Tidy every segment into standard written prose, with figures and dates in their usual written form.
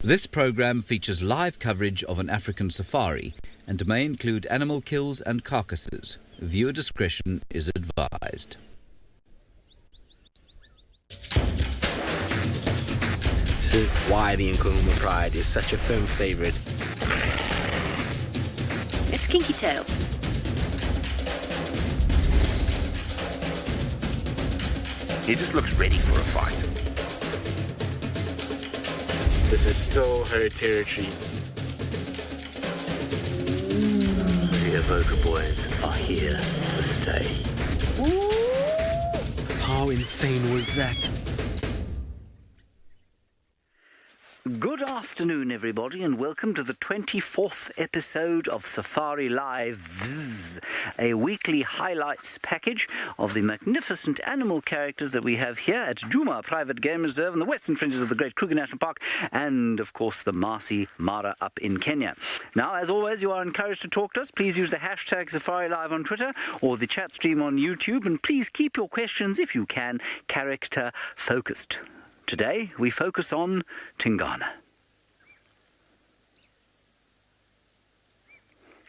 This programme features live coverage of an African safari and may include animal kills and carcasses. Viewer discretion is advised. This is why the Nkuhuma Pride is such a firm favourite. It's Kinky Tail. He just looks ready for a fight. This is still her territory. The Evoker boys are here to stay. How insane was that? Good afternoon, everybody, and welcome to the 24th episode of Safari Live, a weekly highlights package of the magnificent animal characters that we have here at Djuma Private Game Reserve in the western fringes of the great Kruger National Park, and, of course, the Maasai Mara up in Kenya. Now, as always, you are encouraged to talk to us. Please use the hashtag Safari Live on Twitter or the chat stream on YouTube, and please keep your questions, if you can, character-focused. Today, we focus on Tingana.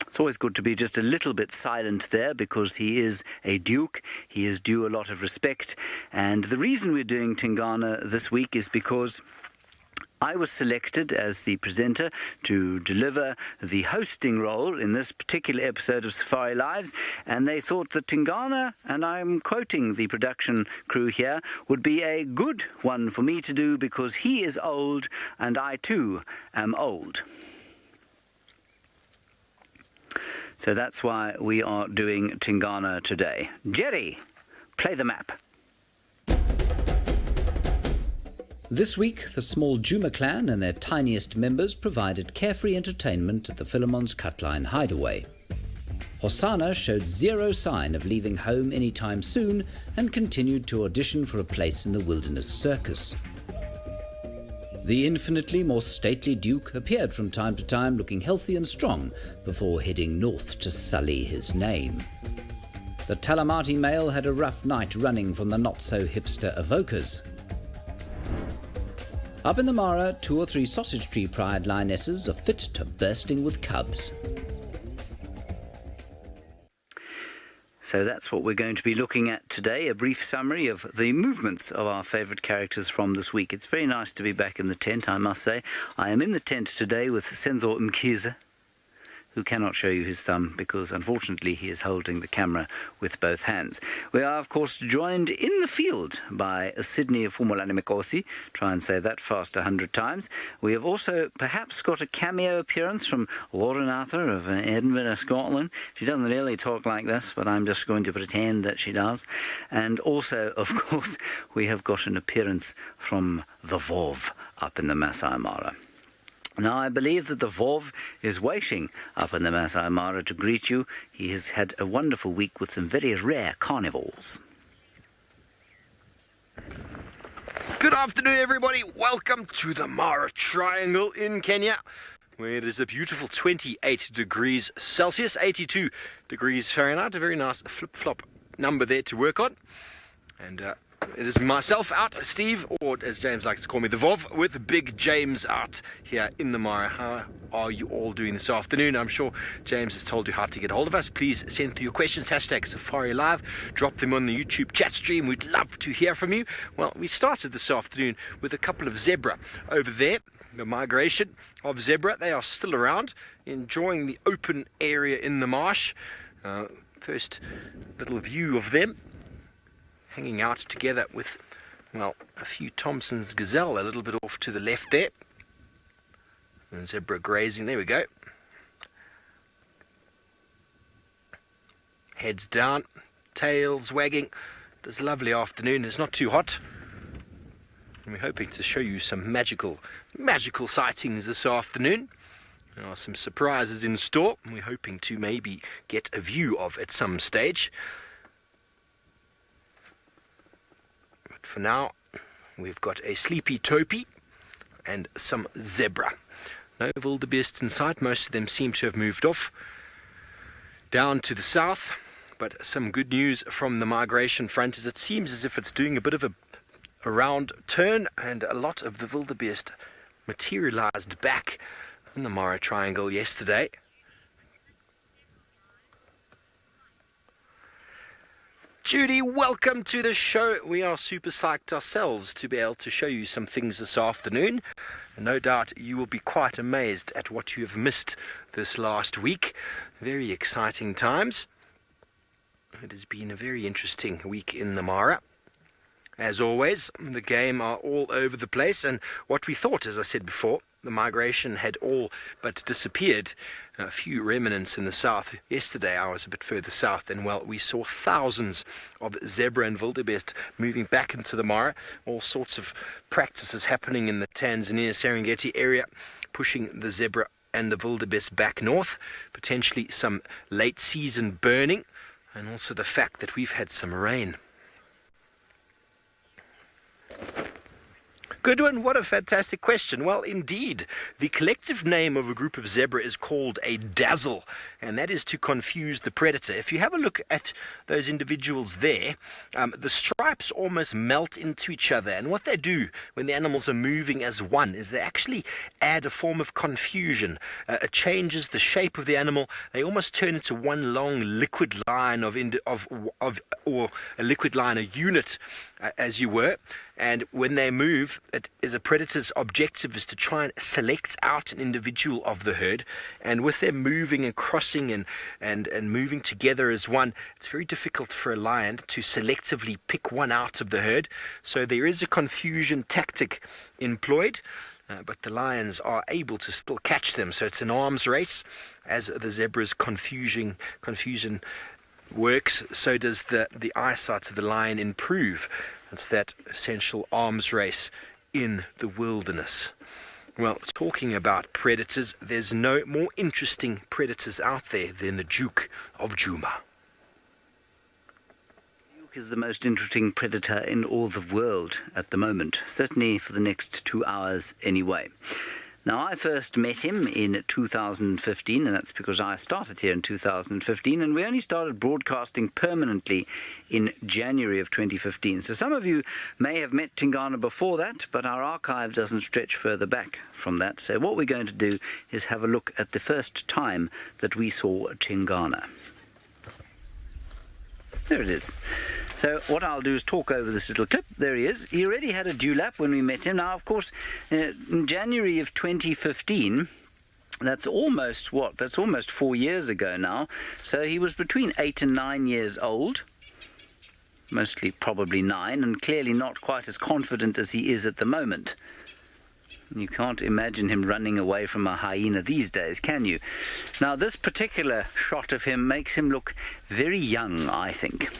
It's always good to be just a little bit silent there because he is a duke. He is due a lot of respect. And the reason we're doing Tingana this week is because I was selected as the presenter to deliver the hosting role in this particular episode of Safari Lives, and they thought that Tingana, and I'm quoting the production crew here, would be a good one for me to do because he is old and I too am old. So that's why we are doing Tingana today. Jerry, play the map. This week, the small Djuma clan and their tiniest members provided carefree entertainment at the Philemon's Cutline hideaway. Hosanna showed zero sign of leaving home anytime soon and continued to audition for a place in the wilderness circus. The infinitely more stately Duke appeared from time to time looking healthy and strong before heading north to sully his name. The Talamati male had a rough night running from the not-so-hipster evokers. Up in the Mara, 2 or 3 sausage tree pride lionesses are fit to bursting with cubs. So that's what we're going to be looking at today, a brief summary of the movements of our favourite characters from this week. It's very nice to be back in the tent, I must say. I am in the tent today with Senzor Mkhize, who cannot show you his thumb because, unfortunately, he is holding the camera with both hands. We are, of course, joined in the field by Sydney Fumolani Mikosi. Try and say that fast 100 times. We have also perhaps got a cameo appearance from Lauren Arthur of Edinburgh, Scotland. She doesn't really talk like this, but I'm just going to pretend that she does. And also, of course, we have got an appearance from the Vov up in the Maasai Mara. Now, I believe that the Vov is waiting up in the Maasai Mara to greet you. He has had a wonderful week with some very rare carnivores. Good afternoon, everybody. Welcome to the Mara Triangle in Kenya, where it is a beautiful 28 degrees Celsius, 82 degrees Fahrenheit. A very nice flip-flop number there to work on. And it is myself out, Steve, or as James likes to call me, the Vov, with Big James out here in the Mara. How are you all doing this afternoon? I'm sure James has told you how to get hold of us. Please send through your questions, hashtag Safari Live. Drop them on the YouTube chat stream. We'd love to hear from you. Well, we started this afternoon with a couple of zebra over there. The migration of zebra, they are still around, enjoying the open area in the marsh. First little view of them hanging out together with, well, a few Thompson's gazelle a little bit off to the left there. And zebra grazing, there we go. Heads down, tails wagging. It's a lovely afternoon, it's not too hot. And we're hoping to show you some magical sightings this afternoon. There are some surprises in store, and we're hoping to maybe get a view of at some stage. For now, we've got a sleepy topi and some zebra. No wildebeests in sight. Most of them seem to have moved off down to the south. But some good news from the migration front is it seems as if it's doing a bit of a round turn, and a lot of the wildebeest materialized back in the Mara Triangle yesterday. Judy, welcome to the show. We are super psyched ourselves to be able to show you some things this afternoon. And no doubt you will be quite amazed at what you have missed this last week. Very exciting times. It has been a very interesting week in the Mara. As always, the game are all over the place, and what we thought, as I said before, the migration had all but disappeared. A few remnants in the south. Yesterday I was a bit further south, and well, we saw thousands of zebra and wildebeest moving back into the Mara. All sorts of practices happening in the Tanzania Serengeti area, pushing the zebra and the wildebeest back north. Potentially some late season burning, and also the fact that we've had some rain. Goodwin, what a fantastic question. Well, indeed, the collective name of a group of zebra is called a dazzle, and that is to confuse the predator. If you have a look at those individuals there, the stripes almost melt into each other, and what they do when the animals are moving as one is they actually add a form of confusion. It changes the shape of the animal. They almost turn into one long liquid line or a liquid line, a unit, as you were. And when they move, it is a predator's objective is to try and select out an individual of the herd. And with them moving and crossing and moving together as one, it's very difficult for a lion to selectively pick one out of the herd. So there is a confusion tactic employed, but the lions are able to still catch them. So it's an arms race. As the zebra's confusion works, so does the eyesight of the lion improve. It's that essential arms race in the wilderness. Well, talking about predators, there's no more interesting predators out there than the Duke of Djuma. Duke is the most interesting predator in all the world at the moment, certainly for the next 2 hours anyway. Now, I first met him in 2015, and that's because I started here in 2015, and we only started broadcasting permanently in January of 2015. So some of you may have met Tingana before that, but our archive doesn't stretch further back from that. So what we're going to do is have a look at the first time that we saw Tingana. There it is. So what I'll do is talk over this little clip. There he is. He already had a dewlap when we met him. Now, of course, in January of 2015, that's almost 4 years ago now. So he was between 8 and 9 years old. Mostly probably 9, and clearly not quite as confident as he is at the moment. You can't imagine him running away from a hyena these days, can you? Now, this particular shot of him makes him look very young, I think.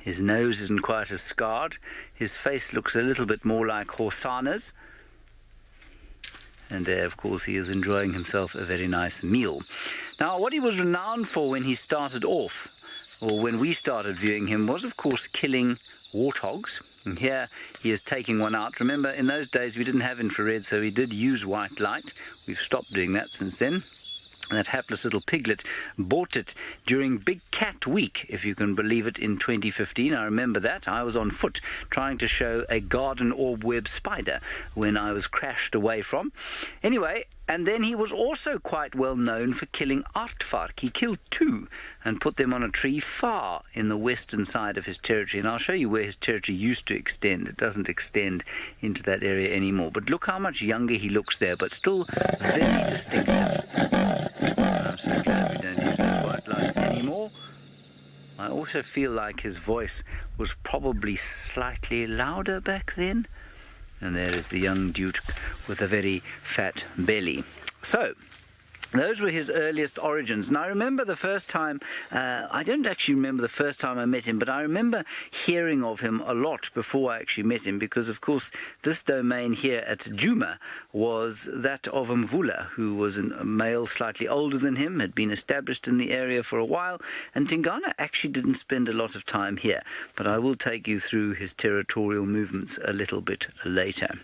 His nose isn't quite as scarred. His face looks a little bit more like Hosana's. And there, of course, he is enjoying himself a very nice meal. Now, what he was renowned for when he started off, or when we started viewing him, was, of course, killing warthogs. And here he is taking one out. Remember, in those days we didn't have infrared, so he did use white light. We've stopped doing that since then. That hapless little piglet bought it during Big Cat Week, if you can believe it, in 2015. I remember that. I was on foot trying to show a garden orb web spider when I was crashed away from. Anyway, and then he was also quite well known for killing aardvark. He killed 2 and put them on a tree far in the western side of his territory. And I'll show you where his territory used to extend. It doesn't extend into that area anymore. But look how much younger he looks there, but still very distinctive. I'm so glad we don't use those white lights anymore. I also feel like his voice was probably slightly louder back then. And there is the young duke with a very fat belly. So, those were his earliest origins. And I remember the first time, I don't actually remember the first time I met him, but I remember hearing of him a lot before I actually met him, because, of course, this domain here at Djuma was that of Mvula, who was a male slightly older than him, had been established in the area for a while, and Tingana actually didn't spend a lot of time here. But I will take you through his territorial movements a little bit later.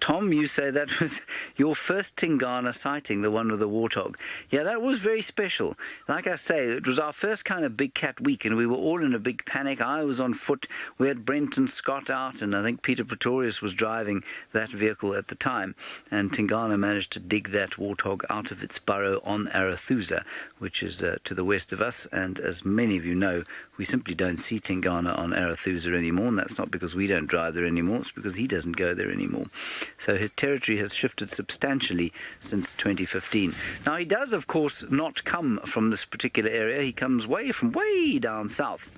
Tom, you say that was your first Tingana sighting, the one with the warthog. Yeah, that was very special. Like I say, it was our first kind of big cat week, and we were all in a big panic. I was on foot. We had Brent and Scott out, and I think Peter Pretorius was driving that vehicle at the time. And Tingana managed to dig that warthog out of its burrow on Arathusa, which is to the west of us. And as many of you know, we simply don't see Tingana on Arathusa anymore, and that's not because we don't drive there anymore, it's because he doesn't go there anymore. So his territory has shifted substantially since 2015. Now, he does, of course, not come from this particular area. He comes from way down south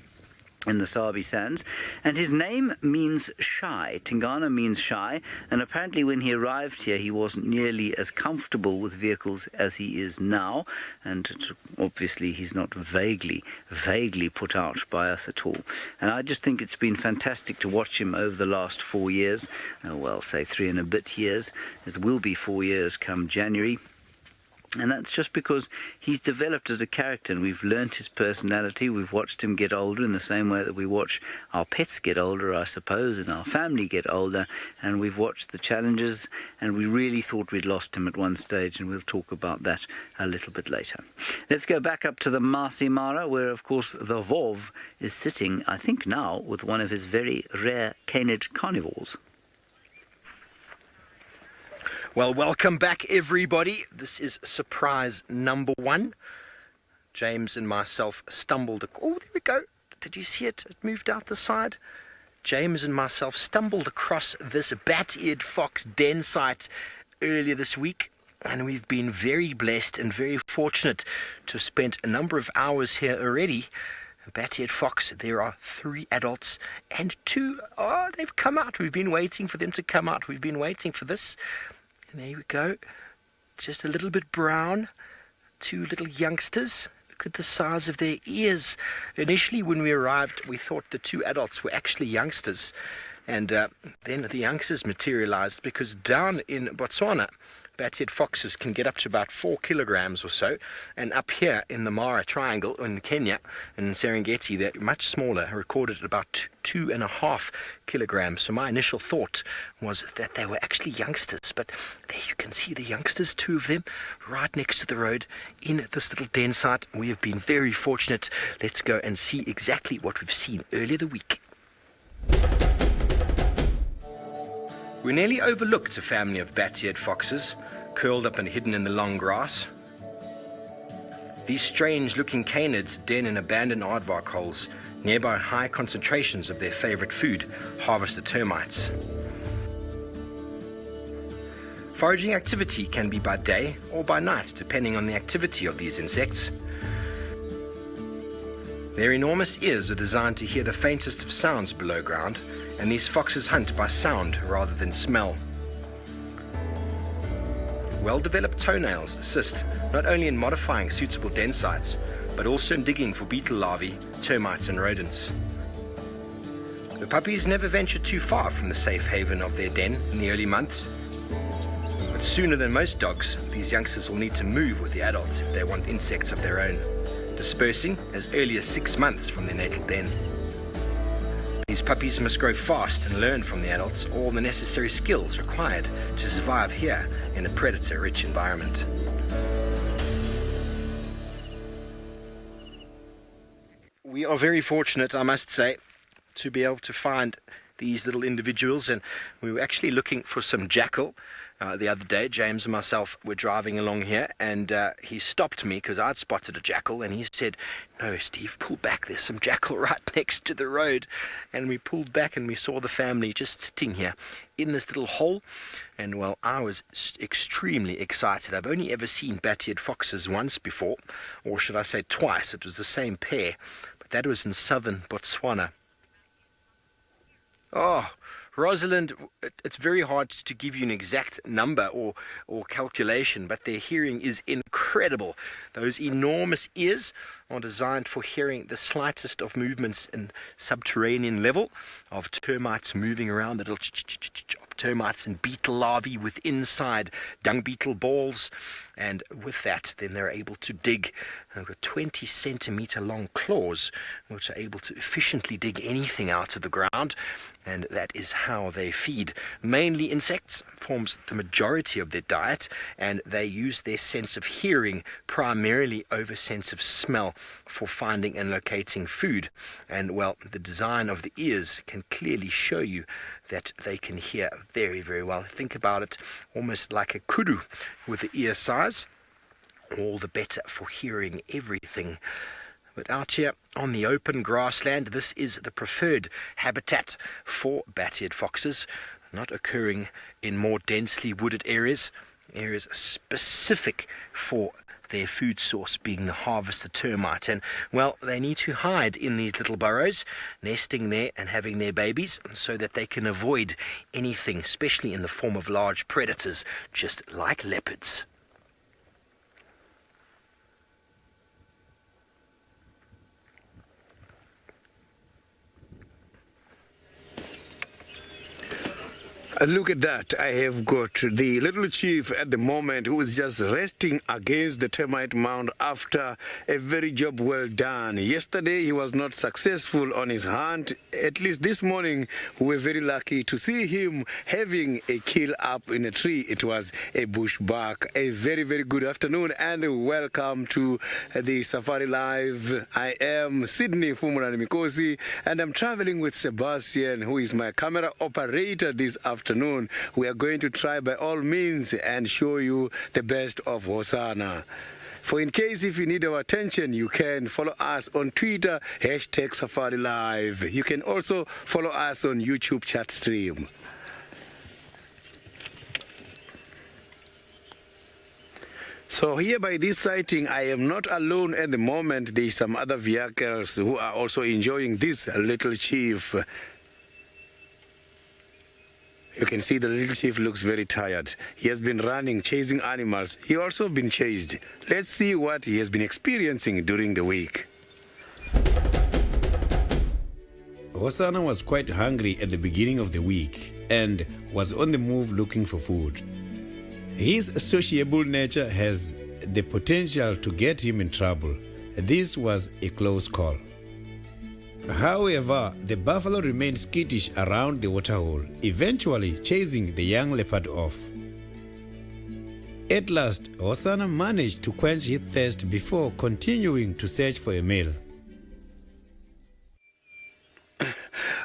in the Sabi Sands, and his name means shy. Tingana means shy, and apparently when he arrived here he wasn't nearly as comfortable with vehicles as he is now, and obviously he's not vaguely put out by us at all. And I just think it's been fantastic to watch him over the last 4 years, say 3 and a bit years. It will be 4 years come January. And that's just because he's developed as a character, and we've learnt his personality. We've watched him get older in the same way that we watch our pets get older, I suppose, and our family get older. And we've watched the challenges, and we really thought we'd lost him at one stage, and we'll talk about that a little bit later. Let's go back up to the Maasai Mara, where, of course, the Vov is sitting, I think now, with one of his very rare canid carnivores. Well, welcome back, everybody. This is surprise number 1. James and myself stumbled... Oh, there we go. Did you see it? It moved out the side. James and myself stumbled across this bat-eared fox den site earlier this week, and we've been very blessed and very fortunate to have spent a number of hours here already. Bat-eared fox, there are 3 adults and 2... Oh, they've come out. We've been waiting for them to come out. We've been waiting for this. There we go, just a little bit brown, 2 little youngsters. Look at the size of their ears. Initially when we arrived, we thought the 2 adults were actually youngsters, and then the youngsters materialized, because down in Botswana, bat-eared foxes can get up to about 4 kilograms or so, and up here in the Mara Triangle in Kenya, in Serengeti, they're much smaller, recorded at about 2.5 kilograms. So my initial thought was that they were actually youngsters, but there you can see the youngsters, 2 of them, right next to the road in this little den site. We have been very fortunate. Let's go and see exactly what we've seen earlier the week. We nearly overlooked a family of bat-eared foxes, curled up and hidden in the long grass. These strange-looking canids den in abandoned aardvark holes, nearby high concentrations of their favorite food, harvested termites. Foraging activity can be by day or by night, depending on the activity of these insects. Their enormous ears are designed to hear the faintest of sounds below ground, and these foxes hunt by sound rather than smell. Well-developed toenails assist not only in modifying suitable den sites, but also in digging for beetle larvae, termites and rodents. The puppies never venture too far from the safe haven of their den in the early months, but sooner than most dogs, these youngsters will need to move with the adults if they want insects of their own, dispersing as early as 6 months from their natal den. These puppies must grow fast and learn from the adults all the necessary skills required to survive here in a predator-rich environment. We are very fortunate, I must say, to be able to find these little individuals, and we were actually looking for some jackal. The other day, James and myself were driving along here, and he stopped me because I'd spotted a jackal, and he said, "No, Steve, pull back, there's some jackal right next to the road." And we pulled back and we saw the family just sitting here in this little hole, and well, I was extremely excited. I've only ever seen bat-eared foxes once before, or should I say twice. It was the same pair, but that was in southern Botswana. Oh, Rosalind, it's very hard to give you an exact number or calculation, but their hearing is incredible. Those enormous ears are designed for hearing the slightest of movements in subterranean level of termites moving around, the little of termites and beetle larvae with inside dung beetle balls. And with that, then they're able to dig. They've got 20 centimeter long claws, which are able to efficiently dig anything out of the ground. And that is how they feed. Mainly insects forms the majority of their diet, and they use their sense of hearing primarily over sense of smell for finding and locating food. And well, the design of the ears can clearly show you that they can hear very, very well. Think about it almost like a kudu with the ear size. All the better for hearing everything. But out here on the open grassland, this is the preferred habitat for bat-eared foxes, not occurring in more densely wooded areas specific for their food source being the harvester termite. And, well, they need to hide in these little burrows, nesting there and having their babies, so that they can avoid anything, especially in the form of large predators, just like leopards. Look at that. I have got the little chief at the moment who is just resting against the termite mound after a very job well done. Yesterday he was not successful on his hunt. At least this morning we were very lucky to see him having a kill up in a tree. It was a bushbuck. A very, very good afternoon and welcome to the Safari Live. I am Sydney Fumurani Mikosi and I'm traveling with Sebastian, who is my camera operator this afternoon. We are going to try by all means and show you the best of Hosanna. For in case if you need our attention, you can follow us on Twitter, #Safari Live. You can also follow us on YouTube chat stream. So here by this sighting, I am not alone at the moment. There is some other vehicles who are also enjoying this little chief. You can see the little chief looks very tired. He has been running, chasing animals. He also been chased. Let's see what he has been experiencing during the week. Hosanna was quite hungry at the beginning of the week and was on the move looking for food. His sociable nature has the potential to get him in trouble. This was a close call. However, the buffalo remained skittish around the waterhole, eventually chasing the young leopard off. At last, Hosanna managed to quench his thirst before continuing to search for a meal.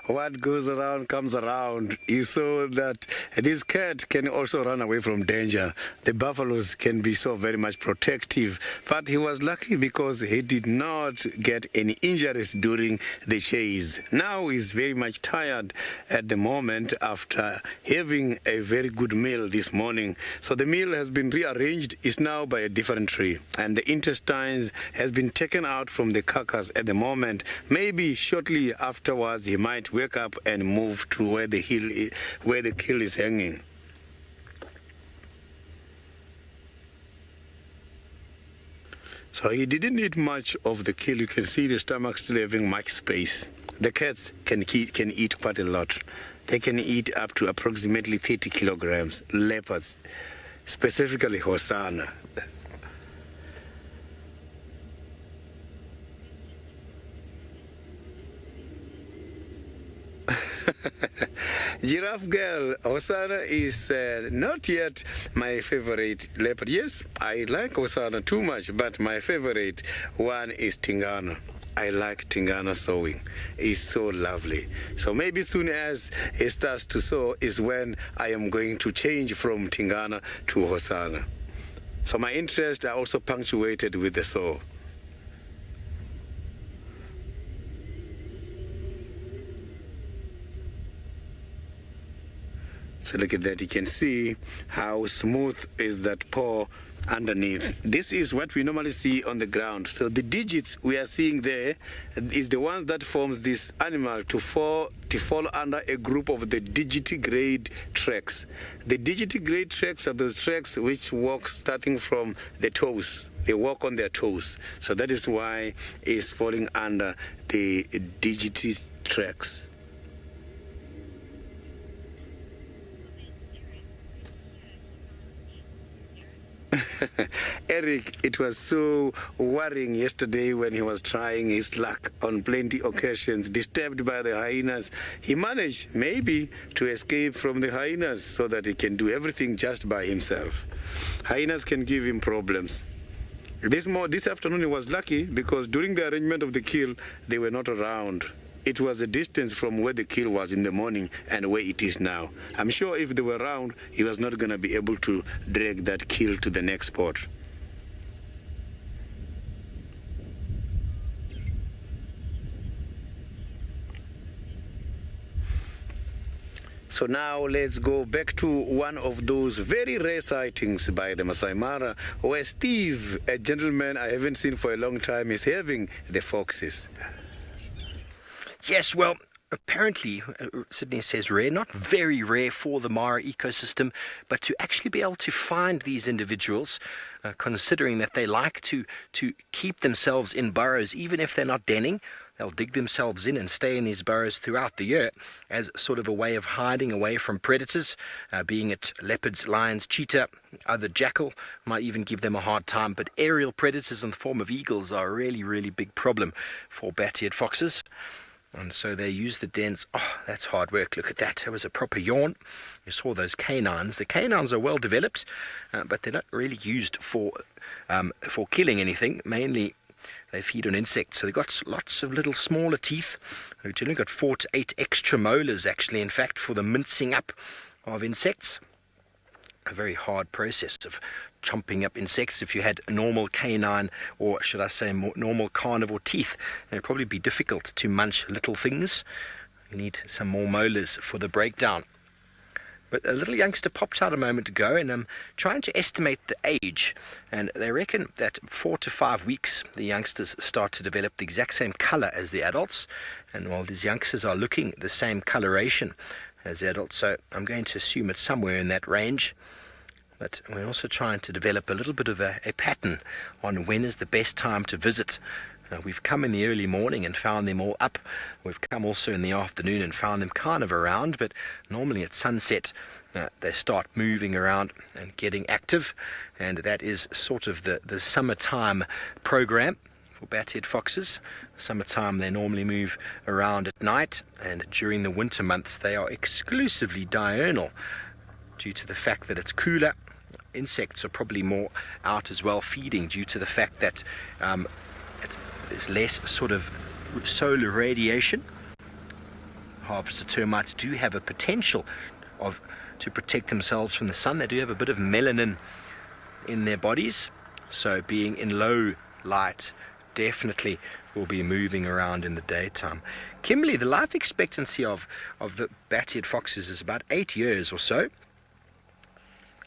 What goes around comes around. You saw that this cat can also run away from danger. The buffaloes can be so very much protective, but he was lucky because he did not get any injuries during the chase. Now he's very much tired at the moment after having a very good meal this morning. So the meal has been rearranged. It's now by a different tree, and the intestines has been taken out from the carcass at the moment. Maybe shortly afterwards he might wake up and move to where the kill is hanging. So he didn't eat much of the kill. You can see the stomach still having much space. The cats can eat quite a lot. They can eat up to approximately 30 kilograms. Leopards, specifically Hosanna. Giraffe girl, Hosanna is not yet my favorite leopard. Yes, I like Hosanna too much, but my favorite one is Tingana. I like Tingana sowing. It's so lovely. So maybe soon as it starts to sow is when I am going to change from Tingana to Hosanna. So my interests are also punctuated with the sow. So look at that, you can see how smooth is that paw underneath. This is what we normally see on the ground. So the digits we are seeing there is the ones that forms this animal to fall under a group of the digitigrade tracks. The digitigrade tracks are those tracks which walk starting from the toes. They walk on their toes. So that is why it's falling under the digiti tracks. Eric, it was so worrying yesterday when he was trying his luck on plenty occasions, disturbed by the hyenas. He managed maybe to escape from the hyenas so that he can do everything just by himself. Hyenas can give him problems. This afternoon he was lucky because during the arrangement of the kill, they were not around. It was a distance from where the kill was in the morning and where it is now. I'm sure if they were around, he was not going to be able to drag that kill to the next spot. So now let's go back to one of those very rare sightings by the Maasai Mara, where Steve, a gentleman I haven't seen for a long time, is having the foxes. Yes, well, apparently, Sydney says rare, not very rare for the Mara ecosystem, but to actually be able to find these individuals, considering that they like to keep themselves in burrows, even if they're not denning, they'll dig themselves in and stay in these burrows throughout the year as sort of a way of hiding away from predators, being it leopards, lions, cheetah, other jackal, might even give them a hard time. But aerial predators in the form of eagles are a really, really big problem for bat-eared foxes. And so they use the dens. Oh, that's hard work. Look at that. It was a proper yawn. You saw those canines. The canines are well developed, but they're not really used for killing anything. Mainly, they feed on insects. So they've got lots of little smaller teeth. They've generally got 4 to 8 extra molars, actually, in fact, for the mincing up of insects. A very hard process of chomping up insects. If you had normal canine, or should I say normal carnivore teeth, it would probably be difficult to munch little things. You need some more molars for the breakdown. But a little youngster popped out a moment ago, and I'm trying to estimate the age, and they reckon that 4 to 5 weeks the youngsters start to develop the exact same color as the adults, and while these youngsters are looking the same coloration as the adults, so I'm going to assume it's somewhere in that range. But we're also trying to develop a little bit of a pattern on when is the best time to visit. We've come in the early morning and found them all up. We've come also in the afternoon and found them kind of around, but normally at sunset they start moving around and getting active, and that is sort of the summertime program for bat-eared foxes. Summertime they normally move around at night, and during the winter months they are exclusively diurnal due to the fact that it's cooler. Insects are probably more out as well, feeding, due to the fact that there's less sort of solar radiation. Harvester termites do have a potential to protect themselves from the sun. They do have a bit of melanin in their bodies, so being in low light definitely will be moving around in the daytime. Kimberly, the life expectancy of the bat-eared foxes is about 8 years or so.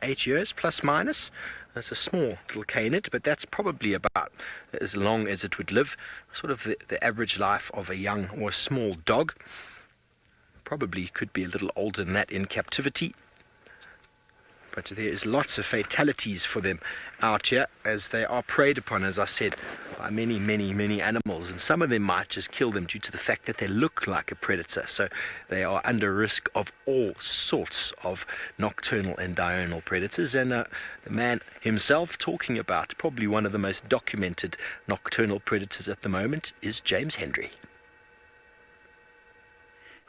8 years plus minus. That's a small little canid, but that's probably about as long as it would live. Sort of the average life of a young or a small dog. Probably could be a little older than that in captivity. But there is lots of fatalities for them out here, as they are preyed upon, as I said, by many, many, many animals. And some of them might just kill them due to the fact that they look like a predator. So they are under risk of all sorts of nocturnal and diurnal predators. And the man himself, talking about probably one of the most documented nocturnal predators at the moment, is James Hendry.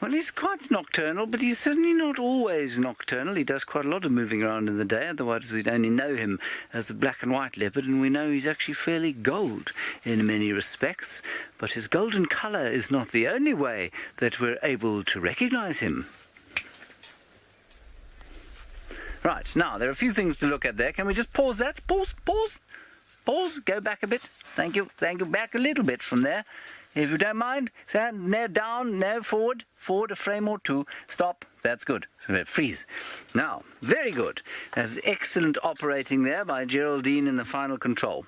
Well, he's quite nocturnal, but he's certainly not always nocturnal. He does quite a lot of moving around in the day, otherwise we'd only know him as a black and white leopard, and we know he's actually fairly gold in many respects. But his golden colour is not the only way that we're able to recognise him. Right, now, there are a few things to look at there. Can we just pause that? Pause, go back a bit. Thank you, back a little bit from there. If you don't mind, stand, no down, no forward, a frame or two, stop, that's good. Freeze. Now, very good. That's excellent operating there by Geraldine in the final control.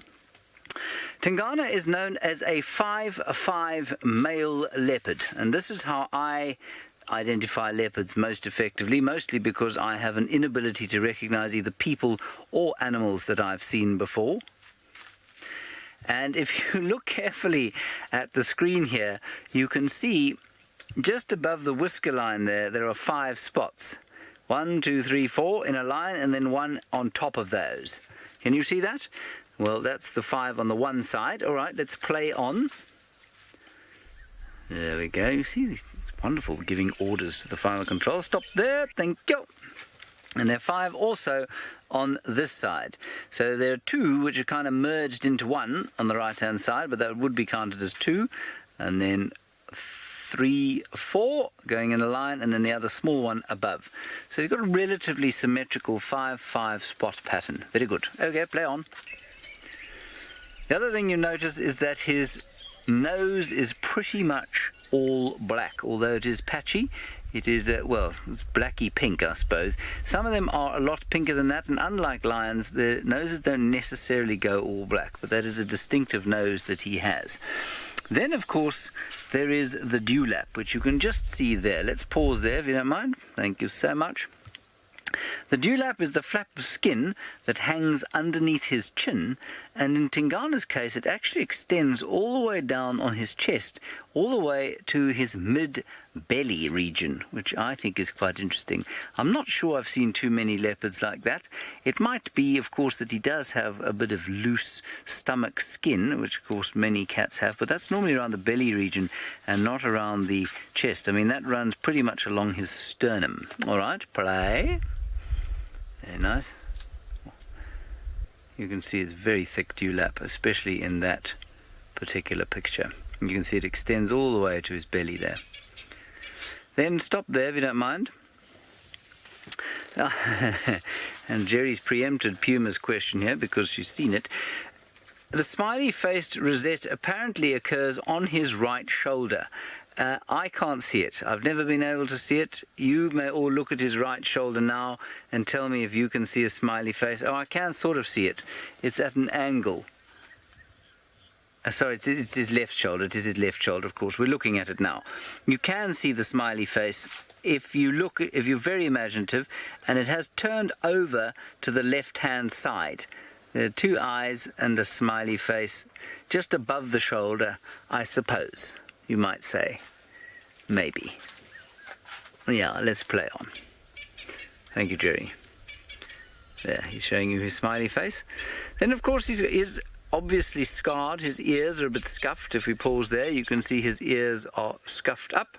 Tingana is known as a 5'5" male leopard, and this is how I identify leopards most effectively, mostly because I have an inability to recognize either people or animals that I've seen before. And if you look carefully at the screen here, you can see just above the whisker line there are 5 spots. 1, 2, 3, 4 in a line, and then one on top of those. Can you see that? Well, that's the 5 on the one side. All right, let's play on. There we go. You see, it's wonderful, giving orders to the final control. Stop there. Thank you. And there are 5 also on this side. So there are 2 which are kind of merged into 1 on the right-hand side, but that would be counted as 2. And then 3, 4 going in a line, and then the other small one above. So you've got a relatively symmetrical 5-5 spot pattern. Very good. Okay, play on. The other thing you notice is that his nose is pretty much all black, although it is patchy. It is, well, it's blacky pink, I suppose. Some of them are a lot pinker than that, and unlike lions, the noses don't necessarily go all black, but that is a distinctive nose that he has. Then, of course, there is the dewlap, which you can just see there. Let's pause there, if you don't mind. Thank you so much. The dewlap is the flap of skin that hangs underneath his chin, and in Tingana's case it actually extends all the way down on his chest, all the way to his mid-belly region, which I think is quite interesting. I'm not sure I've seen too many leopards like that. It might be, of course, that he does have a bit of loose stomach skin, which of course many cats have, but that's normally around the belly region and not around the chest. I mean, that runs pretty much along his sternum. All right, play. Very nice. You can see it's very thick dewlap, especially in that particular picture. You can see it extends all the way to his belly there. Then stop there if you don't mind. And Jerry's preempted Puma's question here because she's seen it. The smiley-faced rosette apparently occurs on his right shoulder. I can't see it. I've never been able to see it. You may all look at his right shoulder now and tell me if you can see a smiley face. Oh, I can sort of see it. It's at an angle. Sorry, it's his left shoulder. It is his left shoulder, of course. We're looking at it now. You can see the smiley face if you're very imaginative, and it has turned over to the left-hand side. There are 2 eyes and a smiley face just above the shoulder, I suppose. You might say, maybe. Yeah, let's play on. Thank you, Jerry. There, he's showing you his smiley face. Then, of course, he's obviously scarred. His ears are a bit scuffed. If we pause there, you can see his ears are scuffed up.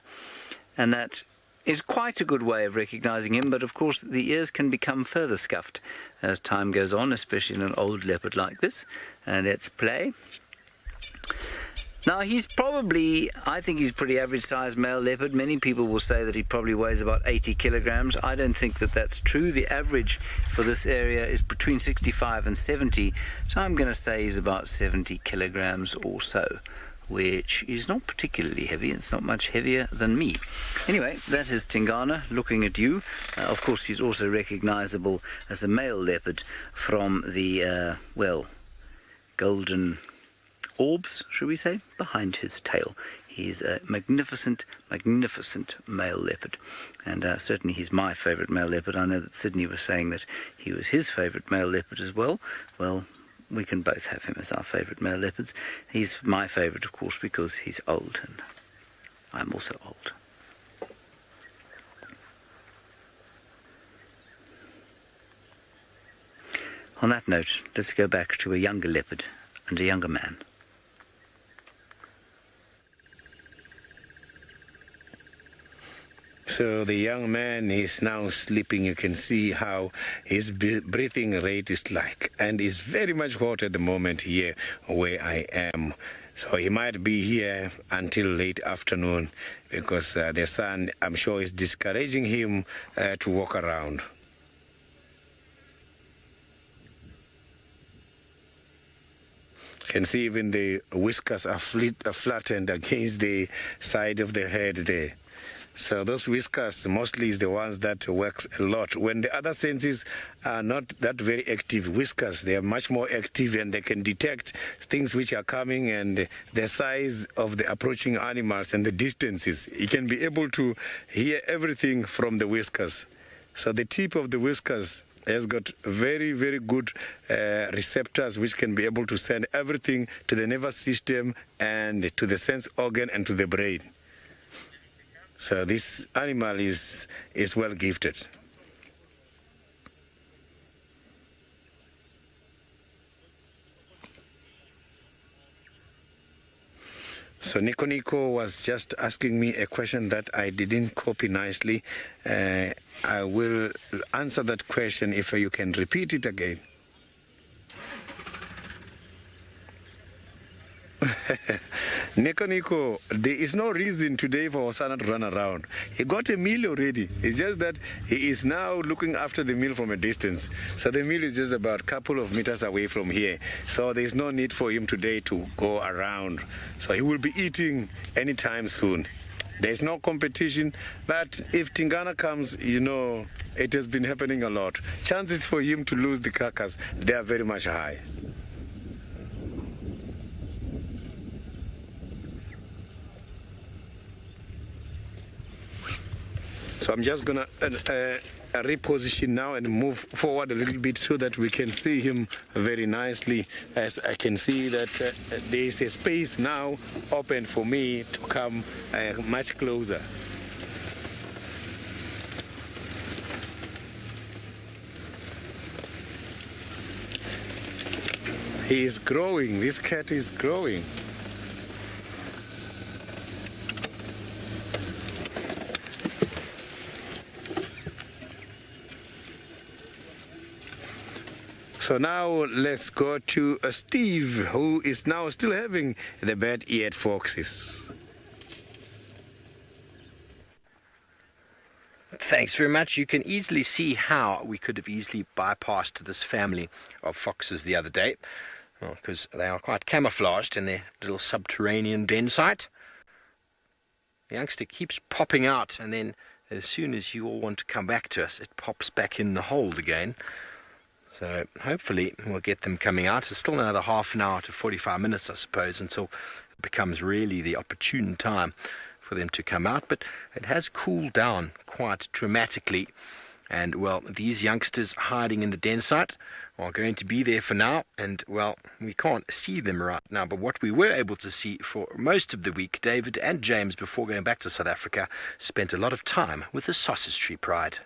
And that is quite a good way of recognizing him. But, of course, the ears can become further scuffed as time goes on, especially in an old leopard like this. And let's play. Now, I think he's pretty average-sized male leopard. Many people will say that he probably weighs about 80 kilograms. I don't think that that's true. The average for this area is between 65 and 70, so I'm going to say he's about 70 kilograms or so, which is not particularly heavy. It's not much heavier than me. Anyway, that is Tingana looking at you. Of course, he's also recognizable as a male leopard from the, golden orbs, should we say, behind his tail. He's a magnificent, magnificent male leopard. And certainly he's my favourite male leopard. I know that Sydney was saying that he was his favourite male leopard as well. Well, we can both have him as our favourite male leopards. He's my favourite, of course, because he's old, and I'm also old. On that note, let's go back to a younger leopard and a younger man. So the young man is now sleeping. You can see how his breathing rate is like, and it's very much hot at the moment here where I am. So he might be here until late afternoon because the sun, I'm sure, is discouraging him to walk around. You can see even the whiskers are flattened against the side of the head there. So those whiskers mostly is the ones that works a lot. When the other senses are not that very active, whiskers, they are much more active and they can detect things which are coming and the size of the approaching animals and the distances. You can be able to hear everything from the whiskers. So the tip of the whiskers has got very, very good receptors which can be able to send everything to the nervous system and to the sense organ and to the brain. So this animal is well gifted. So Nico was just asking me a question that I didn't copy nicely. I will answer that question if you can repeat it again. Nico, there is no reason today for Hosanna to run around. He got a meal already. It's just that he is now looking after the meal from a distance. So the meal is just about a couple of meters away from here. So there's no need for him today to go around. So he will be eating anytime soon. There's no competition, but if Tingana comes, you know, it has been happening a lot. Chances for him to lose the carcass, they are very much high. So I'm just going to reposition now and move forward a little bit so that we can see him very nicely. As I can see that there is a space now open for me to come much closer. He is growing. This cat is growing. So now let's go to Steve, who is now still having the bad-eared foxes. Thanks very much. You can easily see how we could have easily bypassed this family of foxes the other day, because they are quite camouflaged in their little subterranean den site. The youngster keeps popping out, and then as soon as you all want to come back to us, it pops back in the hold again. So hopefully we'll get them coming out. It's still another half an hour to 45 minutes, I suppose, until it becomes really the opportune time for them to come out. But it has cooled down quite dramatically. And, well, these youngsters hiding in the den site are going to be there for now. And, well, we can't see them right now. But what we were able to see for most of the week, David and James, before going back to South Africa, spent a lot of time with the sausage tree pride.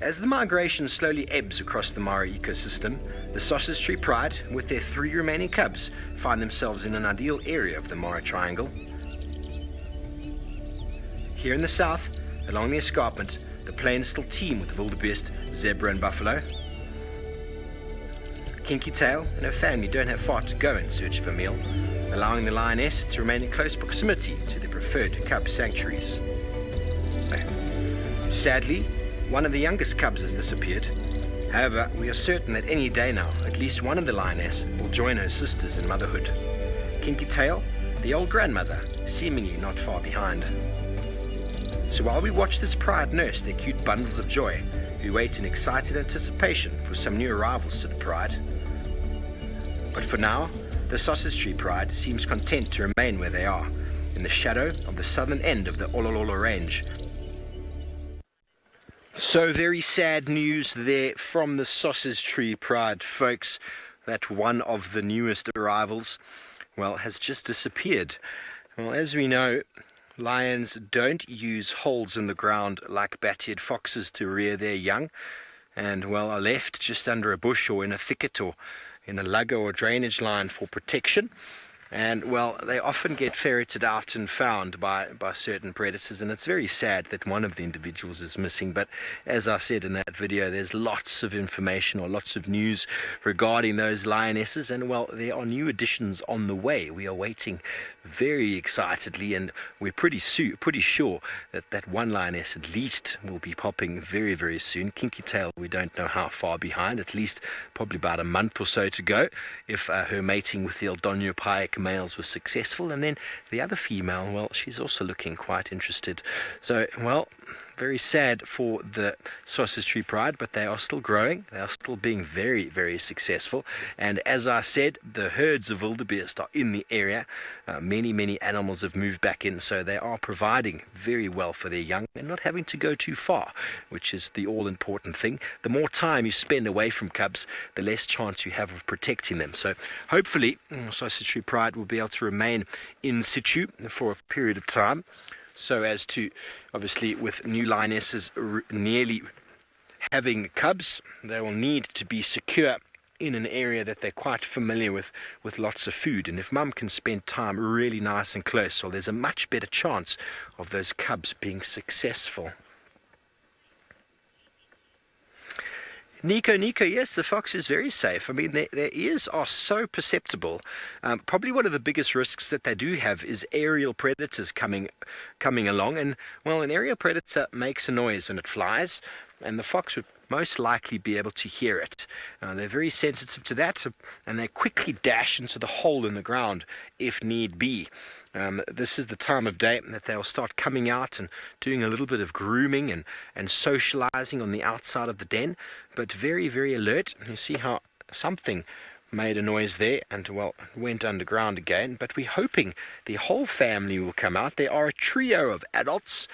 As the migration slowly ebbs across the Mara ecosystem, the sausage tree pride, with their 3 remaining cubs, find themselves in an ideal area of the Mara Triangle. Here in the south, along the escarpment, the plains still teem with wildebeest, zebra and buffalo. Kinky Tail and her family don't have far to go in search of a meal, allowing the lioness to remain in close proximity to their preferred cub sanctuaries. Sadly, one of the youngest cubs has disappeared. However, we are certain that any day now, at least one of the lioness will join her sisters in motherhood. Kinky Tail, the old grandmother, seemingly not far behind. So while we watch this pride nurse their cute bundles of joy, we wait in excited anticipation for some new arrivals to the pride. But for now, the sausage tree pride seems content to remain where they are, in the shadow of the southern end of the Olololo range. So very sad news there from the sausage tree pride, folks, that one of the newest arrivals, well, has just disappeared. Well, as we know, lions don't use holes in the ground like bat-eared foxes to rear their young, and, well, are left just under a bush or in a thicket or in a lugger or drainage line for protection. And, well, they often get ferreted out and found by certain predators, and it's very sad that one of the individuals is missing. But as I said in that video, there's lots of information or lots of news regarding those lionesses, and, well, there are new additions on the way. We are waiting very excitedly, and we're pretty sure that that one lioness at least will be popping very, very soon. Kinky Tail, we don't know how far behind, at least probably about a month or so to go, if her mating with the Eldonio Paic males was successful. And then the other female, well, she's also looking quite interested. So, well, very sad for the sausage tree pride, but they are still growing. They are still being very, very successful. And as I said, the herds of wildebeest are in the area. Many animals have moved back in, so they are providing very well for their young and not having to go too far, which is the all-important thing. The more time you spend away from cubs, the less chance you have of protecting them. So hopefully, sausage tree pride will be able to remain in situ for a period of time, so as to, obviously, with new lionesses nearly having cubs, they will need to be secure in an area that they're quite familiar with lots of food. And if mum can spend time really nice and close, well, there's a much better chance of those cubs being successful. Nico, yes, the fox is very safe. I mean, their ears are so perceptible. Probably one of the biggest risks that they do have is aerial predators coming along. And, well, an aerial predator makes a noise when it flies, and the fox would most likely be able to hear it. They're very sensitive to that, and they quickly dash into the hole in the ground if need be. This is the time of day that they'll start coming out and doing a little bit of grooming and socializing on the outside of the den, but very, very alert. You see how something made a noise there and, well, went underground again, but we're hoping the whole family will come out. There are a trio of adults.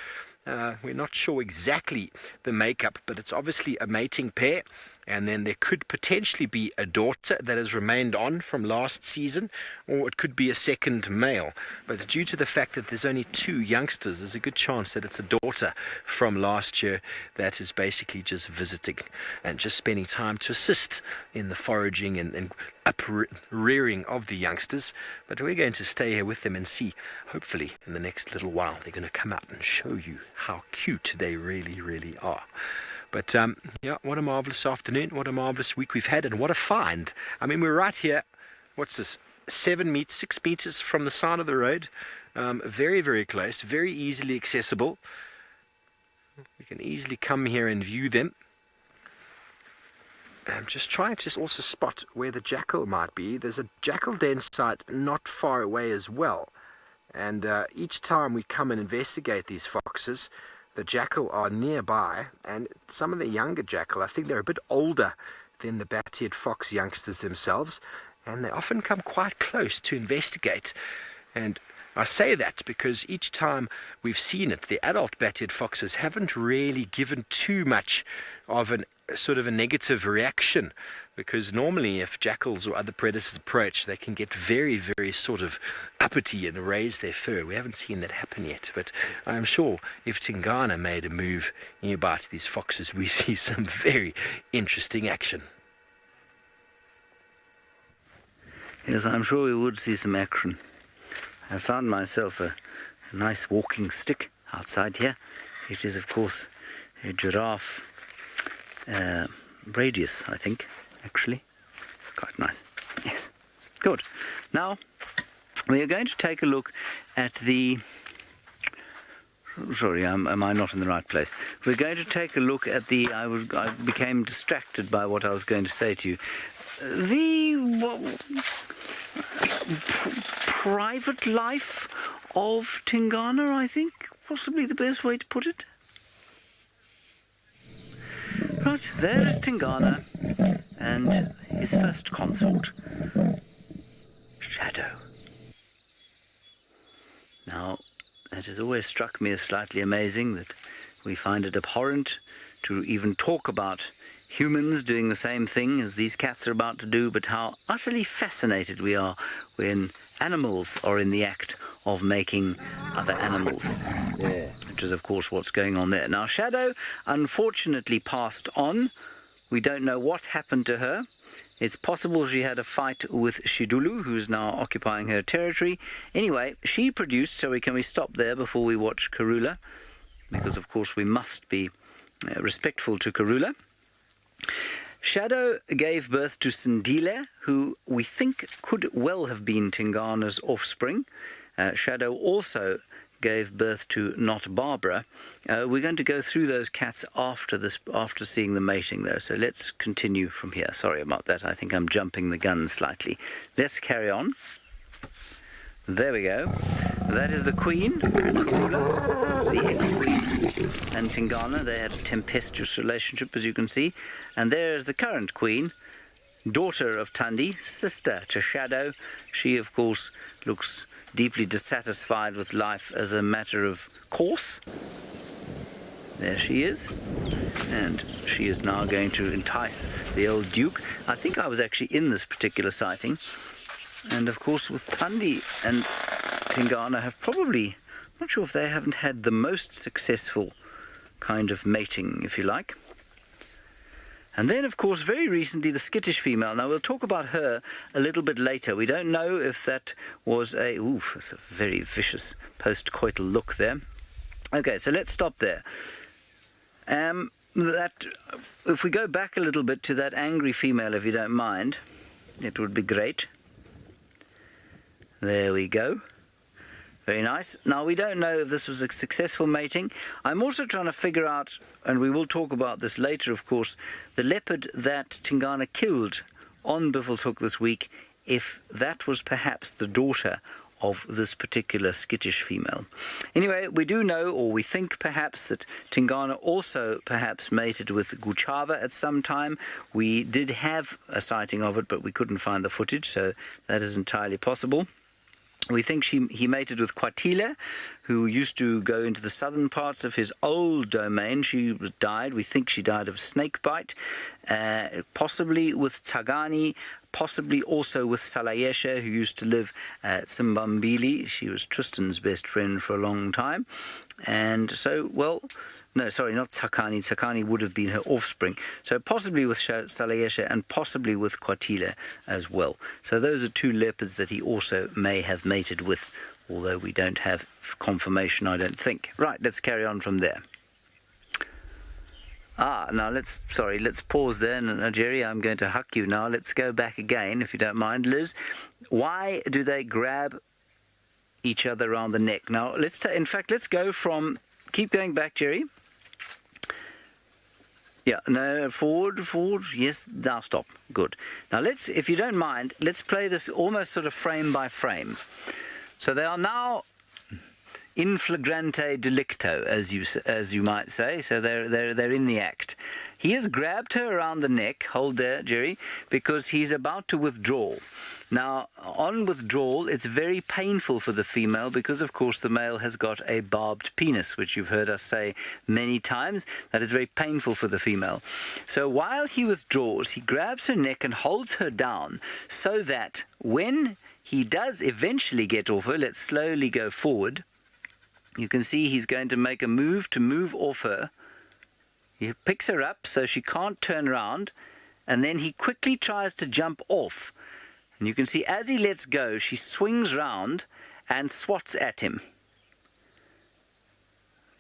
We're not sure exactly the makeup, but it's obviously a mating pair. And then there could potentially be a daughter that has remained on from last season, or it could be a second male. But due to the fact that there's only 2 youngsters, there's a good chance that it's a daughter from last year that is basically just visiting and just spending time to assist in the foraging and uprearing of the youngsters. But we're going to stay here with them and see, hopefully in the next little while, they're going to come out and show you how cute they really, really are. But, yeah, what a marvellous afternoon, what a marvellous week we've had, and what a find. I mean, we're right here, what's this, 6 meters from the side of the road. Very, very close, very easily accessible. We can easily come here and view them. I'm just trying to also spot where the jackal might be. There's a jackal den site not far away as well. And each time we come and investigate these foxes, the jackal are nearby, and some of the younger jackal, I think they're a bit older than the bat-eared fox youngsters themselves, and they often come quite close to investigate. And I say that because each time we've seen it, the adult bat-eared foxes haven't really given too much of a negative reaction, because normally if jackals or other predators approach, they can get very, very sort of uppity and raise their fur. We haven't seen that happen yet, but I'm sure if Tingana made a move nearby to these foxes, we see some very interesting action. Yes, I'm sure we would see some action. I found myself a nice walking stick outside here. It is, of course, a giraffe radius, I think, actually. It's quite nice. Yes. Good. Now, we are going to take a look at the... Sorry, am I not in the right place? We're going to take a look at the... I became distracted by what I was going to say to you. The private life of Tingana, I think, possibly the best way to put it. Right, there is Tingana and his first consort, Shadow. Now, it has always struck me as slightly amazing that we find it abhorrent to even talk about humans doing the same thing as these cats are about to do, but how utterly fascinated we are when animals are in the act of making other animals. Yeah. Which is, of course, what's going on there. Now, Shadow unfortunately passed on. We don't know what happened to her. It's possible she had a fight with Shidulu, who's now occupying her territory. Anyway, she produced, so we stop there before we watch Karula, because, of course, we must be respectful to Karula. Shadow gave birth to Sindile, who we think could well have been Tingana's offspring. Shadow also gave birth to Not Barbara. We're going to go through those cats after seeing the mating, though. So let's continue from here. Sorry about that. I think I'm jumping the gun slightly. Let's carry on. There we go. That is the queen, Karula, the ex-queen, and Tingana. They had a tempestuous relationship, as you can see. And there is the current queen, daughter of Tandi, sister to Shadow. She, of course, looks deeply dissatisfied with life as a matter of course. There she is. And she is now going to entice the old Duke. I think I was actually in this particular sighting. And, of course, with Tandi and Tingana have probably, I'm not sure if they haven't had the most successful kind of mating, if you like. And then, of course, very recently, the skittish female. Now, we'll talk about her a little bit later. We don't know if that was that's a very vicious post-coital look there. Okay, so let's stop there. If we go back a little bit to that angry female, if you don't mind, it would be great. There we go. Very nice. Now, we don't know if this was a successful mating. I'm also trying to figure out, and we will talk about this later, of course, the leopard that Tingana killed on Buffelshoek this week, if that was perhaps the daughter of this particular skittish female. Anyway, we do know, or we think perhaps, that Tingana also perhaps mated with Guchava at some time. We did have a sighting of it, but we couldn't find the footage, so that is entirely possible. We think he mated with Kwatile, who used to go into the southern parts of his old domain. She died. We think she died of snake bite, possibly with Tsagani, possibly also with Salayesha, who used to live at Simbambili. She was Tristan's best friend for a long time. And so, well, no, sorry, not Tsakani. Tsakani would have been her offspring. So possibly with Salayesha and possibly with Kwatile as well. So those are two leopards that he also may have mated with, although we don't have confirmation, I don't think. Right, let's carry on from there. Now let's pause there. No, Jerry, I'm going to huck you now. Let's go back again, if you don't mind. Liz, why do they grab each other around the neck? Now, let's go from... Keep going back, Jerry. Yeah, no, forward. Yes, now stop. Good. Now let's, if you don't mind, let's play this almost sort of frame by frame. So they are now in flagrante delicto, as you might say. So they're in the act. He has grabbed her around the neck. Hold there, Jerry, because he's about to withdraw. Now, on withdrawal, it's very painful for the female because, of course, the male has got a barbed penis, which you've heard us say many times. That is very painful for the female. So while he withdraws, he grabs her neck and holds her down so that when he does eventually get off her, let's slowly go forward, you can see he's going to make a move to move off her. He picks her up so she can't turn around, and then he quickly tries to jump off. And you can see as he lets go, she swings round and swats at him.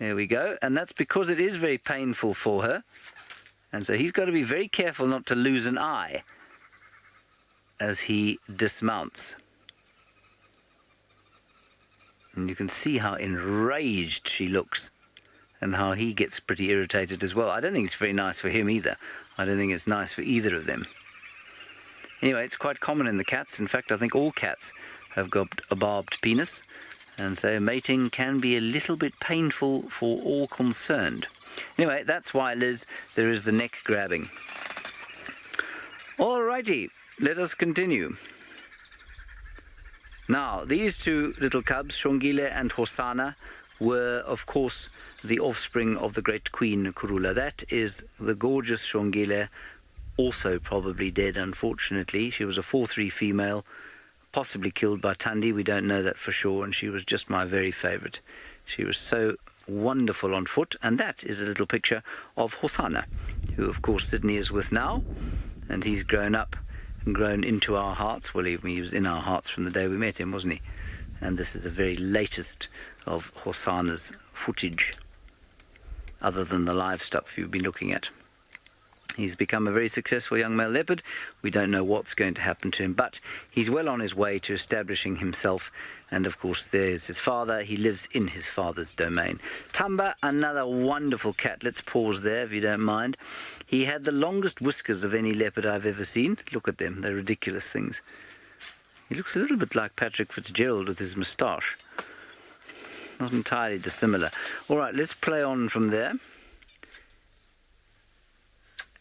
There we go. And that's because it is very painful for her. And so he's got to be very careful not to lose an eye as he dismounts. And you can see how enraged she looks and how he gets pretty irritated as well. I don't think it's very nice for him either. I don't think it's nice for either of them. Anyway, it's quite common in the cats. In fact, I think all cats have got a barbed penis. And so mating can be a little bit painful for all concerned. Anyway, that's why, Liz, there is the neck grabbing. Alrighty, let us continue. Now, these two little cubs, Shongile and Hosana, were, of course, the offspring of the great queen Kurula. That is the gorgeous Shongile, also probably dead, unfortunately. She was a 4-3 female, possibly killed by Thandi. We don't know that for sure, and she was just my very favourite. She was so wonderful on foot, and that is a little picture of Hosana, who, of course, Sydney is with now, and he's grown up and grown into our hearts. Well, he was in our hearts from the day we met him, wasn't he? And this is the very latest of Hosana's footage, other than the live stuff you've been looking at. He's become a very successful young male leopard. We don't know what's going to happen to him, but he's well on his way to establishing himself. And, of course, there's his father. He lives in his father's domain. Tamba, another wonderful cat. Let's pause there, if you don't mind. He had the longest whiskers of any leopard I've ever seen. Look at them. They're ridiculous things. He looks a little bit like Patrick Fitzgerald with his moustache. Not entirely dissimilar. All right, let's play on from there.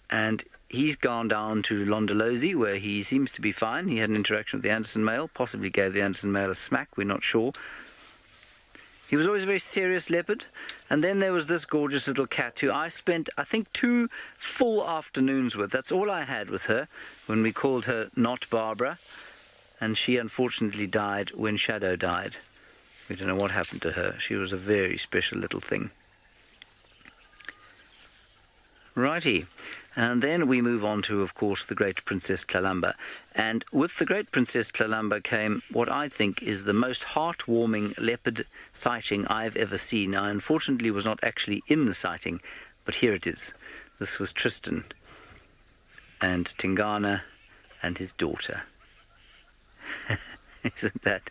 And he's gone down to Londolozi, where he seems to be fine. He had an interaction with the Anderson male, possibly gave the Anderson male a smack, we're not sure. He was always a very serious leopard. And then there was this gorgeous little cat who I spent, I think, 2 full afternoons with. That's all I had with her when we called her Not Barbara. And she unfortunately died when Shadow died. We don't know what happened to her. She was a very special little thing. Righty. And then we move on to, of course, the Great Princess Tlalamba. And with the Great Princess Tlalamba came what I think is the most heartwarming leopard sighting I've ever seen. I unfortunately was not actually in the sighting, but here it is. This was Tristan and Tingana and his daughter. Isn't that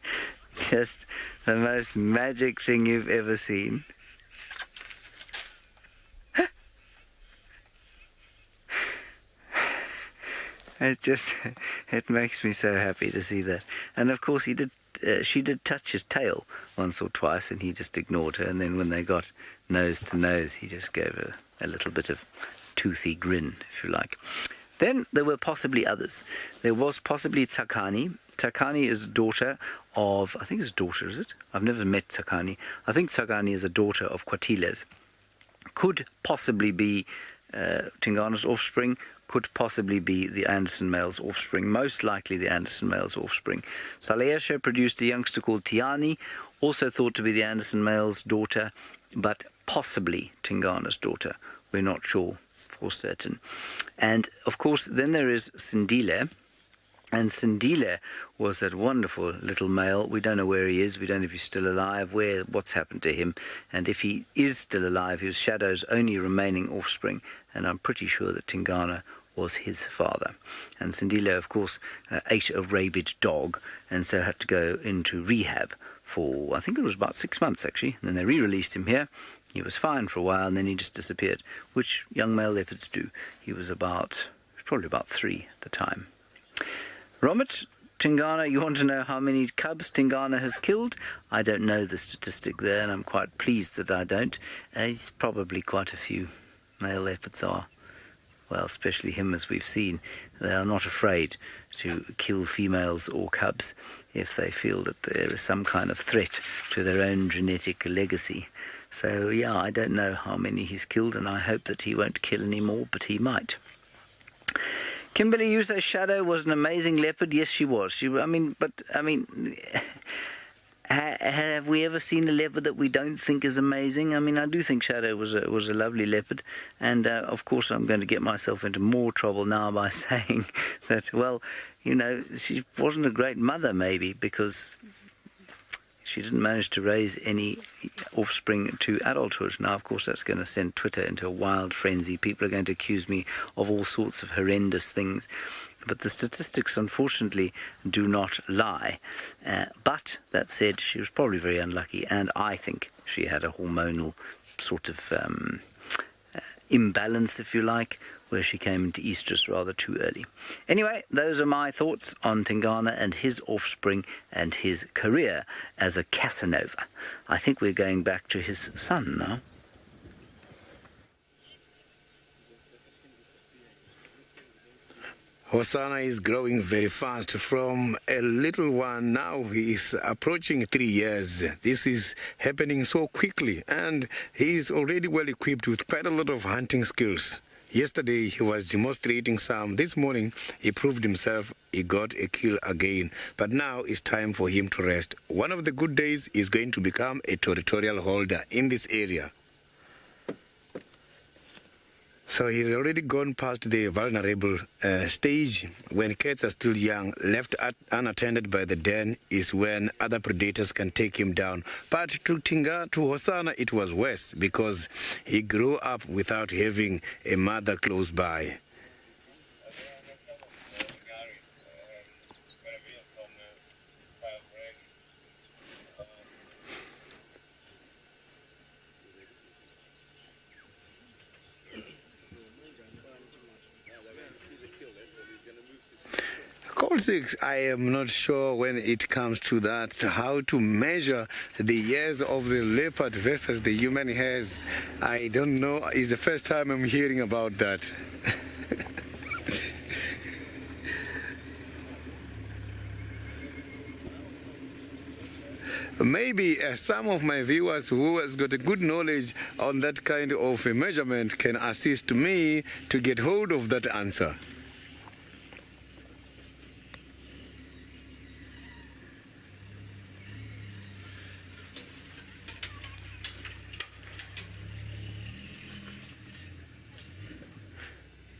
just the most magic thing you've ever seen? It makes me so happy to see that. And of course she did touch his tail once or twice, and he just ignored her. And then when they got nose to nose, he just gave her a little bit of toothy grin, if you like. Then there were possibly others. There was possibly Tsakani. Tsakani is a daughter of, I think it's a daughter, is it? I've never met Tsakani. I think Tsakani is a daughter of Kwatiles. Could possibly be Tingana's offspring, could possibly be the Anderson male's offspring, most likely the Anderson male's offspring. Saleesha produced a youngster called Tiani, also thought to be the Anderson male's daughter, but possibly Tingana's daughter. We're not sure for certain. And of course, then there is Sindile. And Sindile was that wonderful little male. We don't know where he is. We don't know if he's still alive, what's happened to him. And if he is still alive, he was Shadow's only remaining offspring. And I'm pretty sure that Tingana was his father. And Sindile, of course, ate a rabid dog and so had to go into rehab for, I think it was about 6 months actually. And then they re-released him here. He was fine for a while and then he just disappeared, which young male leopards do. He was probably about 3 at the time. Romit, Tingana, you want to know how many cubs Tingana has killed? I don't know the statistic there, and I'm quite pleased that I don't. He's probably quite a few. Male leopards are, well, especially him as we've seen, they are not afraid to kill females or cubs if they feel that there is some kind of threat to their own genetic legacy. So, yeah, I don't know how many he's killed, and I hope that he won't kill any more, but he might. Kimberly, you say Shadow was an amazing leopard. Yes, she was. Have we ever seen a leopard that we don't think is amazing? I mean, I do think Shadow was a lovely leopard. And, of course, I'm going to get myself into more trouble now by saying that, well, she wasn't a great mother, maybe, because she didn't manage to raise any offspring to adulthood. Now, of course, that's going to send Twitter into a wild frenzy. People are going to accuse me of all sorts of horrendous things. But the statistics, unfortunately, do not lie. But, that said, she was probably very unlucky, and I think she had a hormonal sort of imbalance, if you like, where she came into estrus rather too early. Anyway, those are my thoughts on Tingana and his offspring and his career as a Casanova. I think we're going back to his son now. Hosanna is growing very fast from a little one. Now he is approaching 3 years. This is happening so quickly, and he is already well equipped with quite a lot of hunting skills. Yesterday he was demonstrating some. This morning he proved himself. He got a kill again. But now it's time for him to rest. One of the good days is going to become a territorial holder in this area. So he's already gone past the vulnerable stage. When cats are still young, left unattended by the den is when other predators can take him down. But to Hosanna, it was worse because he grew up without having a mother close by. Call 6, I am not sure when it comes to that, how to measure the years of the leopard versus the human hairs. I don't know. It's the first time I'm hearing about that. Maybe some of my viewers who has got a good knowledge on that kind of a measurement can assist me to get hold of that answer.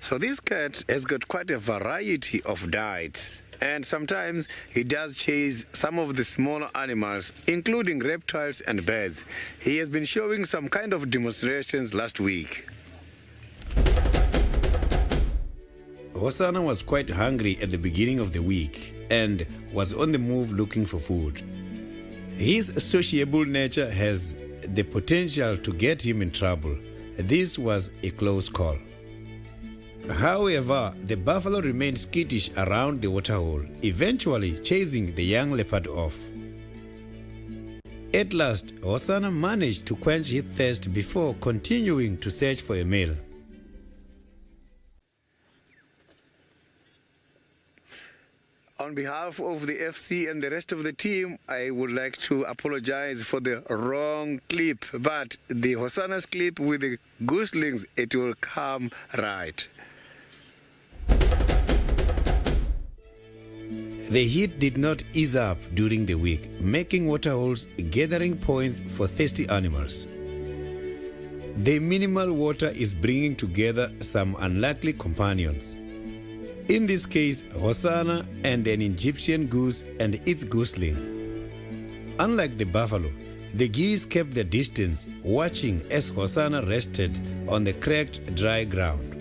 So this cat has got quite a variety of diets. And sometimes he does chase some of the smaller animals, including reptiles and birds. He has been showing some kind of demonstrations last week. Hosanna was quite hungry at the beginning of the week and was on the move looking for food. His sociable nature has the potential to get him in trouble. This was a close call. However, the buffalo remained skittish around the waterhole, eventually chasing the young leopard off. At last, Hosanna managed to quench his thirst before continuing to search for a meal. On behalf of the FC and the rest of the team, I would like to apologize for the wrong clip, but the Hosanna's clip with the goslings, it will come right. The heat did not ease up during the week, making waterholes gathering points for thirsty animals. The minimal water is bringing together some unlikely companions. In this case, Hosanna and an Egyptian goose and its gosling. Unlike the buffalo, the geese kept their distance, watching as Hosanna rested on the cracked, dry ground.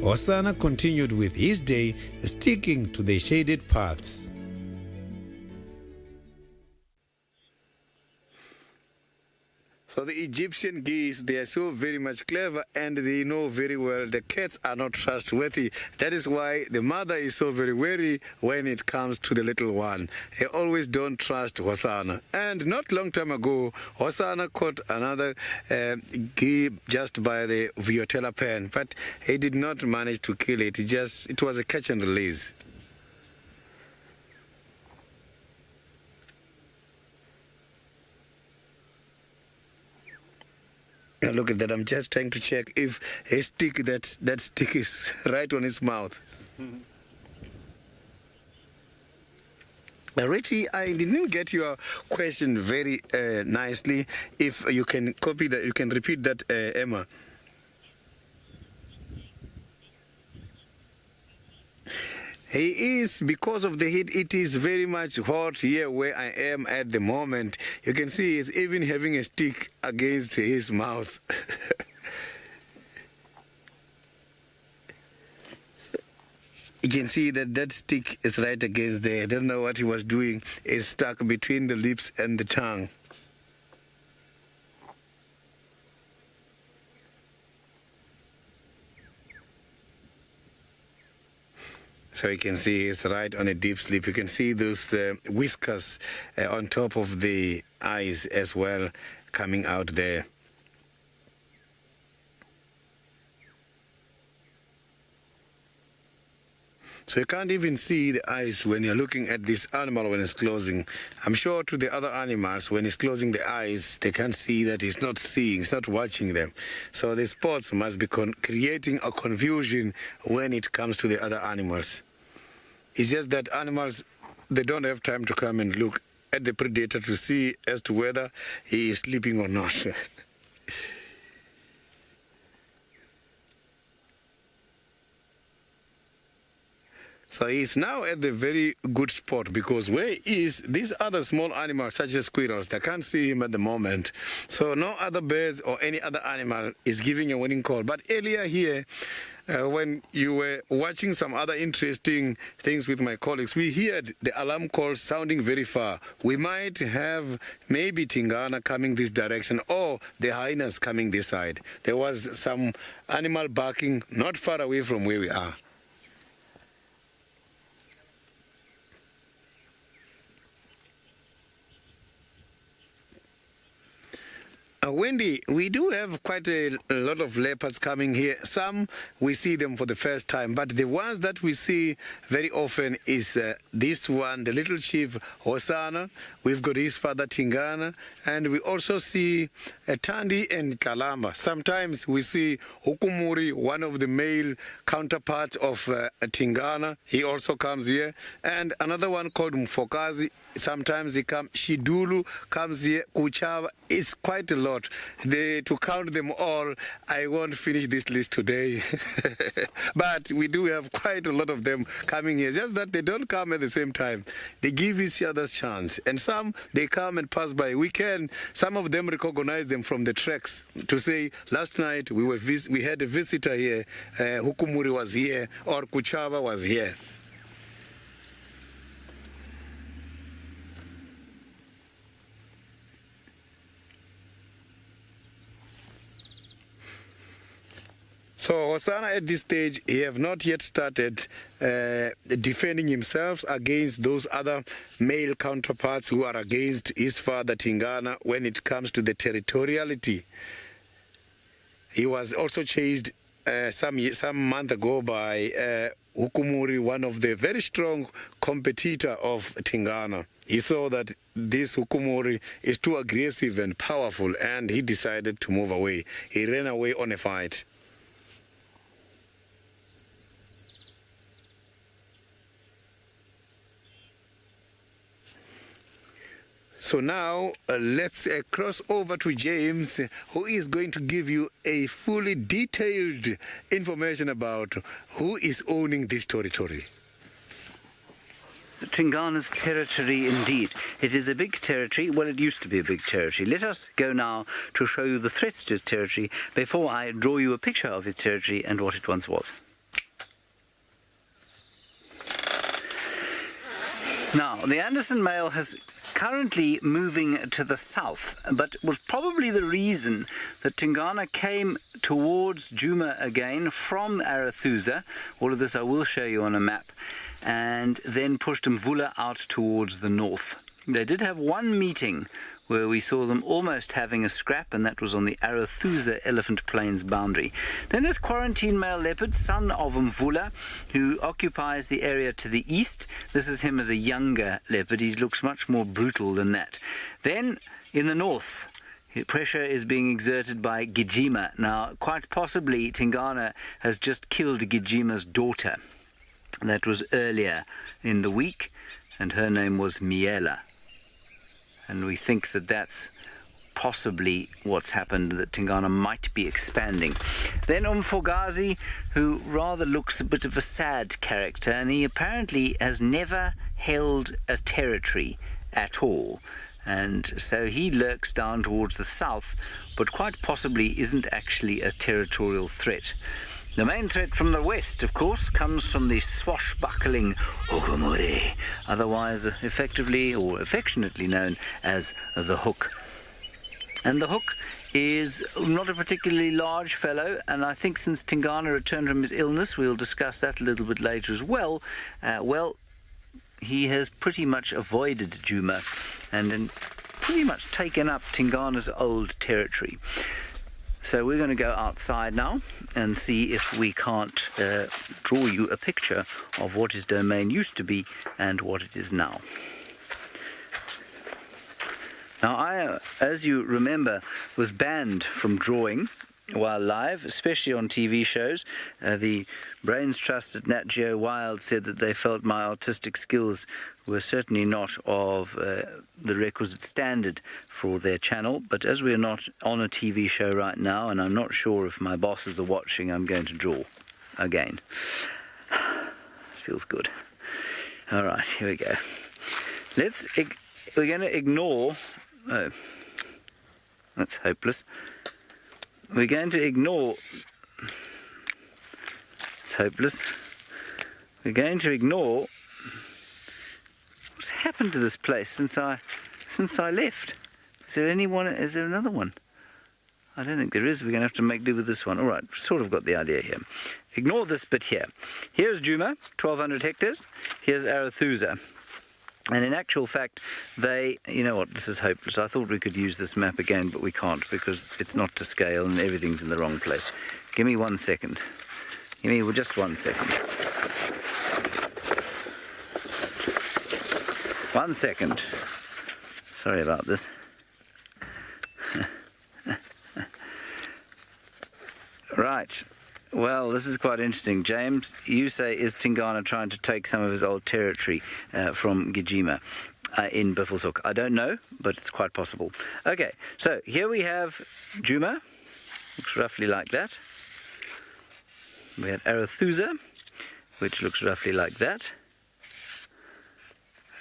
Hosanna continued with his day, sticking to the shaded paths. So the Egyptian geese, they are so very much clever and they know very well the cats are not trustworthy. That is why the mother is so very wary when it comes to the little one. They always don't trust Hosanna. And not long time ago, Hosanna caught another geese just by the Viotella pen, but he did not manage to kill it. It was a catch and release. Look at that, I'm just trying to check if a stick, that stick is right on his mouth. Richie, I didn't get your question very nicely. If you can copy that, you can repeat that, Emma. He is, because of the heat, it is very much hot here where I am at the moment. You can see he's even having a stick against his mouth. You can see that stick is right against there. I don't know what he was doing. It's stuck between the lips and the tongue. So you can see it's right on a deep sleep. You can see those whiskers on top of the eyes as well coming out there. So you can't even see the eyes when you're looking at this animal when it's closing. I'm sure to the other animals, when it's closing the eyes, they can't see that he's not seeing, he's not watching them. So the spots must be creating a confusion when it comes to the other animals. It's just that animals, they don't have time to come and look at the predator to see as to whether he is sleeping or not. So he's now at the very good spot, because where he is, these other small animals such as squirrels, they can't see him at the moment. So no other birds or any other animal is giving a warning call. But earlier here, when you were watching some other interesting things with my colleagues, we heard the alarm call sounding very far. We might have maybe Tingana coming this direction or the hyenas coming this side. There was some animal barking not far away from where we are. Wendy, we do have quite a lot of leopards coming here. Some, we see them for the first time, but the ones that we see very often is this one, the little chief, Hosanna. We've got his father, Tingana, and we also see Tandi and Kalamba. Sometimes we see Hukumuri, one of the male counterparts of Tingana. He also comes here. And another one called Mfokazi. sometimes they come. Shidulu comes here. Kuchava. It's quite a lot. To count them all, I won't finish this list today. But we do have quite a lot of them coming here. Just that they don't come at the same time. They give each other a chance. And some, they come and pass by. Some of them recognize them from the tracks to say, last night we had a visitor here, Hukumuri was here, or Kuchava was here. So Hosana at this stage, he have not yet started defending himself against those other male counterparts who are against his father Tingana when it comes to the territoriality. He was also chased some month ago by Hukumuri, one of the very strong competitor of Tingana. He saw that this Hukumuri is too aggressive and powerful, and he decided to move away. He ran away on a fight. So now let's cross over to James, who is going to give you a fully detailed information about who is owning this territory. Tingana's territory indeed. It is a big territory. Well, it used to be a big territory. Let us go now to show you the threats to his territory before I draw you a picture of his territory and what it once was. Now, the Anderson male has currently moving to the south, but was probably the reason that Tingana came towards Djuma again from Arathusa. All of this I will show you on a map, and then pushed Mvula out towards the north. They did have one meeting where we saw them almost having a scrap, and that was on the Arathusa Elephant Plains boundary. Then there's quarantine male leopard, son of Mvula, who occupies the area to the east. This is him as a younger leopard. He looks much more brutal than that. Then in the north, pressure is being exerted by Gijima. Now, quite possibly, Tingana has just killed Gijima's daughter. That was earlier in the week, and her name was Miela. And we think that that's possibly what's happened, that Tingana might be expanding. Then Umfogazi, who rather looks a bit of a sad character, and he apparently has never held a territory at all. And so he lurks down towards the south, but quite possibly isn't actually a territorial threat. The main threat from the west, of course, comes from the swashbuckling Hukumuri, otherwise effectively or affectionately known as the Hook. And the Hook is not a particularly large fellow, and I think since Tingana returned from his illness, we'll discuss that a little bit later as well, he has pretty much avoided Djuma and pretty much taken up Tingana's old territory. So we're going to go outside now and see if we can't draw you a picture of what his domain used to be and what it is now. Now, I, as you remember, was banned from drawing while live, especially on TV shows. The Brains Trust at Nat Geo Wild said that they felt my artistic skills were certainly not of the requisite standard for their channel, but as we're not on a TV show right now, and I'm not sure if my bosses are watching, I'm going to draw again. Feels good. All right, here we go. We're going to ignore... Oh, that's hopeless. We're going to ignore... It's hopeless. We're going to ignore... What's happened to this place since I left? Is there another one? I don't think there is. We're going to have to make do with this one. All right, sort of got the idea here. Ignore this bit here. Here's Djuma, 1,200 hectares. Here's Arathusa. And in actual fact, you know what, this is hopeless. I thought we could use this map again, but we can't because it's not to scale and everything's in the wrong place. Give me 1 second. Give me just 1 second. 1 second. Sorry about this. Right. Well, this is quite interesting. James, you say, is Tingana trying to take some of his old territory from Gijima? in Buffelshoek. I don't know, but it's quite possible. Okay, so here we have Djuma. Looks roughly like that. We had Arethusa, which looks roughly like that.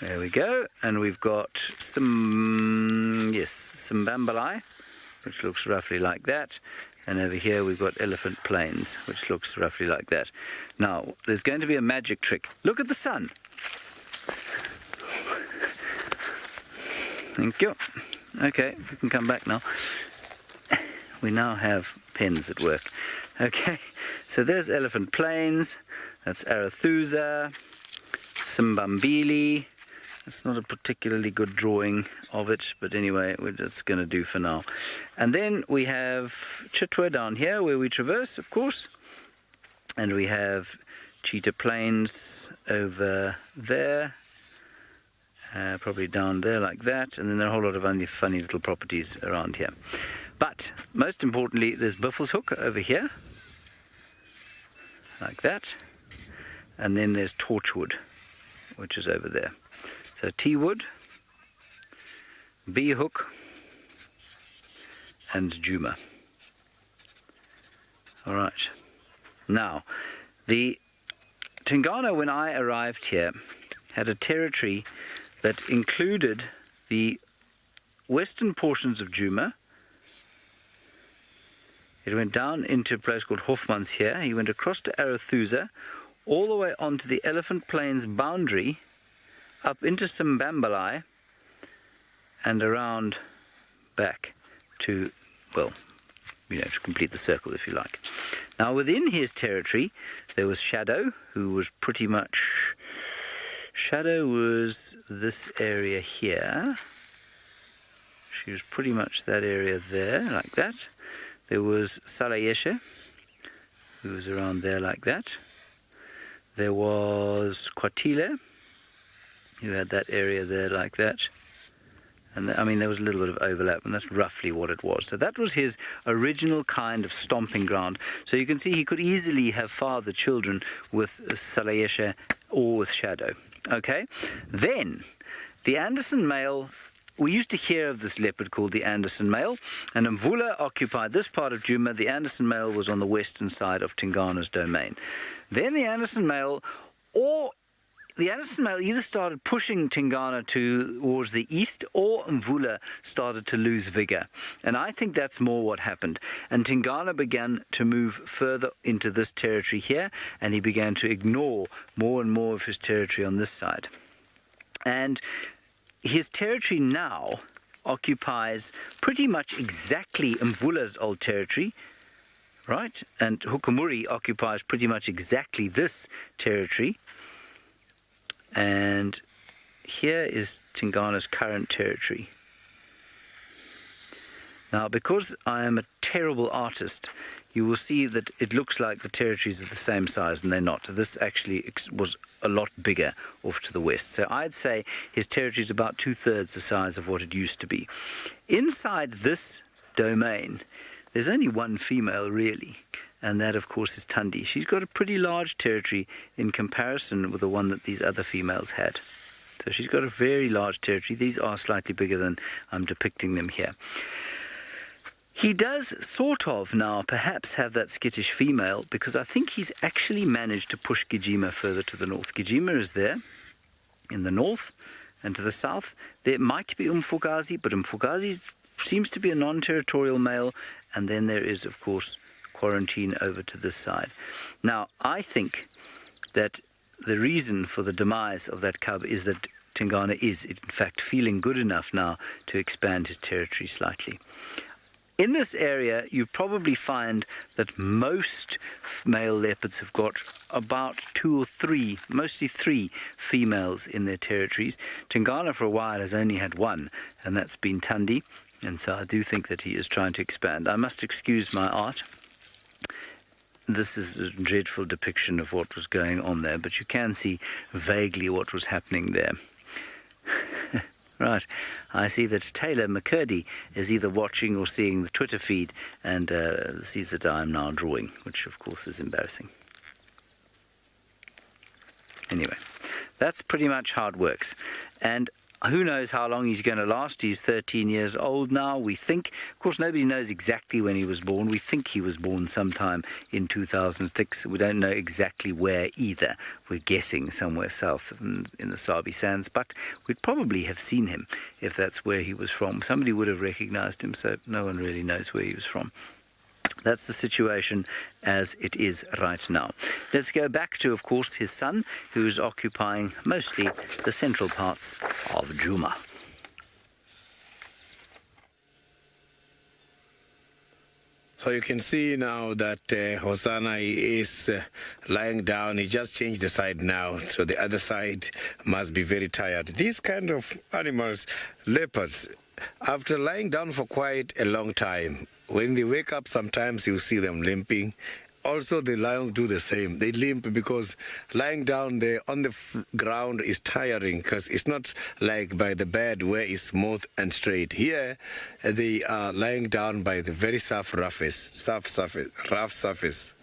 There we go. And we've got some Bambalai, which looks roughly like that. And over here we've got Elephant Plains, which looks roughly like that. Now, there's going to be a magic trick. Look at the sun. Thank you. Okay, we can come back now. We now have pens at work. Okay, so there's Elephant Plains. That's Arethusa. Simbambili. It's not a particularly good drawing of it, but anyway, it's going to do for now. And then we have Chitwa down here, where we traverse, of course. And we have Cheetah Plains over there. Probably down there like that. And then there are a whole lot of only funny little properties around here. But, most importantly, there's Buffelshoek over here. Like that. And then there's Torchwood, which is over there. So T-Wood, B-Hook, and Djuma. All right. Now, the Tingana, when I arrived here, had a territory that included the western portions of Djuma. It went down into a place called Hofmans here. He went across to Arethusa, all the way onto the Elephant Plains boundary, up into Simbambalai, and around back to, well, to complete the circle, if you like. Now, within his territory, there was Shadow, who was pretty much... Shadow was this area here. She was pretty much that area there, like that. There was Salayeshe, who was around there like that. There was Kwatile, who had that area there like that. And there was a little bit of overlap, and that's roughly what it was. So that was his original kind of stomping ground. So you can see he could easily have fathered children with Salayeshe or with Shadow. Okay? Then, the Anderson male, we used to hear of this leopard called the Anderson male, and Mvula occupied this part of Djuma. The Anderson male was on the western side of Tingana's domain. Then the Anderson male either started pushing Tingana towards the east, or Mvula started to lose vigor. And I think that's more what happened. And Tingana began to move further into this territory here, and he began to ignore more and more of his territory on this side. And his territory now occupies pretty much exactly Mvula's old territory, right? And Hukumuri occupies pretty much exactly this territory. And here is Tingana's current territory. Now, because I am a terrible artist, you will see that it looks like the territories are the same size, and they're not. This actually was a lot bigger off to the west. So I'd say his territory is about 2/3 the size of what it used to be. Inside this domain, there's only one female, really. And that, of course, is Tundi. She's got a pretty large territory in comparison with the one that these other females had. So she's got a very large territory. These are slightly bigger than I'm depicting them here. He does sort of now perhaps have that skittish female, because I think he's actually managed to push Gijima further to the north. Gijima is there in the north, and to the south there might be Umfugazi, but Umfugazi seems to be a non-territorial male. And then there is, of course, Quarantine over to this side. Now, I think that the reason for the demise of that cub is that Tingana is, in fact, feeling good enough now to expand his territory slightly. In this area, you probably find that most male leopards have got about 2 or 3, mostly 3 females in their territories. Tingana for a while has only had 1, and that's been Tundi, and so I do think that he is trying to expand. I must excuse my art. This is a dreadful depiction of what was going on there, but you can see vaguely what was happening there. Right, I see that Taylor McCurdy is either watching or seeing the Twitter feed and sees that I am now drawing, which of course is embarrassing. Anyway, that's pretty much how it works. And Who knows how long he's going to last? He's 13 years old now, we think. Of course, nobody knows exactly when he was born. We think he was born sometime in 2006. We don't know exactly where either. We're guessing somewhere south in the Sabi Sands, but we'd probably have seen him if that's where he was from. Somebody would have recognized him, so no one really knows where he was from. That's the situation as it is right now. Let's go back to, of course, his son, who's occupying mostly the central parts of Djuma. So you can see now that Hosanna is lying down. He just changed the side now, so the other side must be very tired. These kind of animals, leopards, after lying down for quite a long time, when they wake up, sometimes you see them limping. Also, the lions do the same. They limp because lying down there on the ground is tiring, because it's not like by the bed where it's smooth and straight. Here, they are lying down by the very rough surface.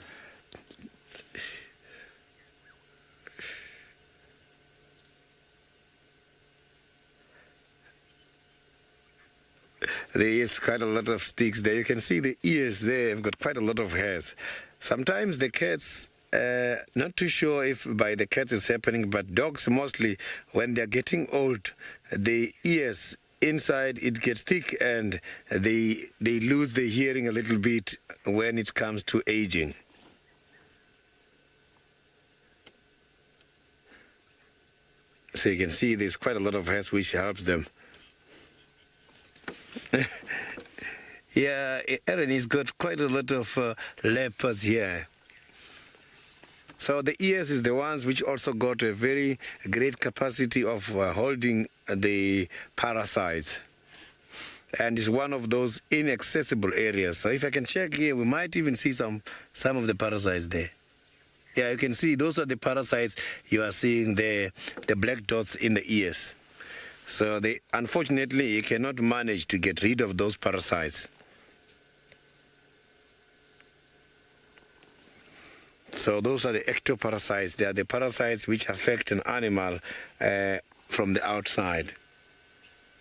There is quite a lot of sticks there. You can see the ears there have got quite a lot of hairs. Sometimes the cats, not too sure if by the cats is happening, but dogs mostly, when they're getting old, the ears inside, it gets thick and they lose the hearing a little bit when it comes to aging. So you can see there's quite a lot of hairs which helps them. Yeah, Aaron, he's got quite a lot of leopards here. So the ears is the ones which also got a very great capacity of holding the parasites. And it's one of those inaccessible areas. So if I can check here, we might even see some of the parasites there. Yeah, you can see those are the parasites you are seeing there, the black dots in the ears. So unfortunately, you cannot manage to get rid of those parasites. So those are the ectoparasites. They are the parasites which affect an animal from the outside.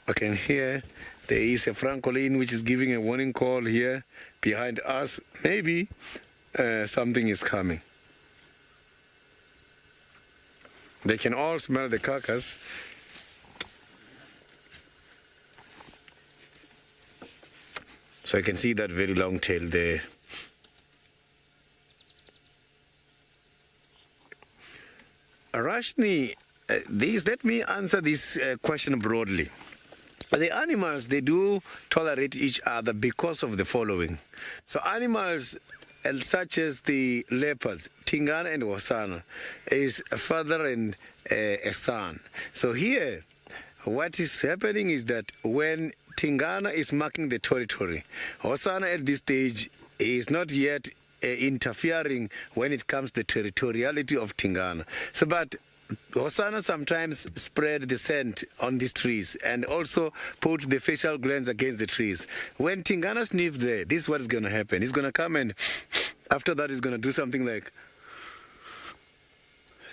Okay, here there is a francolin which is giving a warning call here behind us. Maybe something is coming. They can all smell the carcass. So you can see that very long tail there. Rashni, let me answer this question broadly. The animals, they do tolerate each other because of the following. So animals such as the leopards, Tingana and Hosanna, is a father and a son. So here, what is happening is that when Tingana is marking the territory, Hosanna at this stage is not yet interfering when it comes to the territoriality of Tingana. So, but Hosanna sometimes spread the scent on these trees and also put the facial glands against the trees. When Tingana sniffs there, this is what is going to happen. He's going to come and after that he's going to do something like...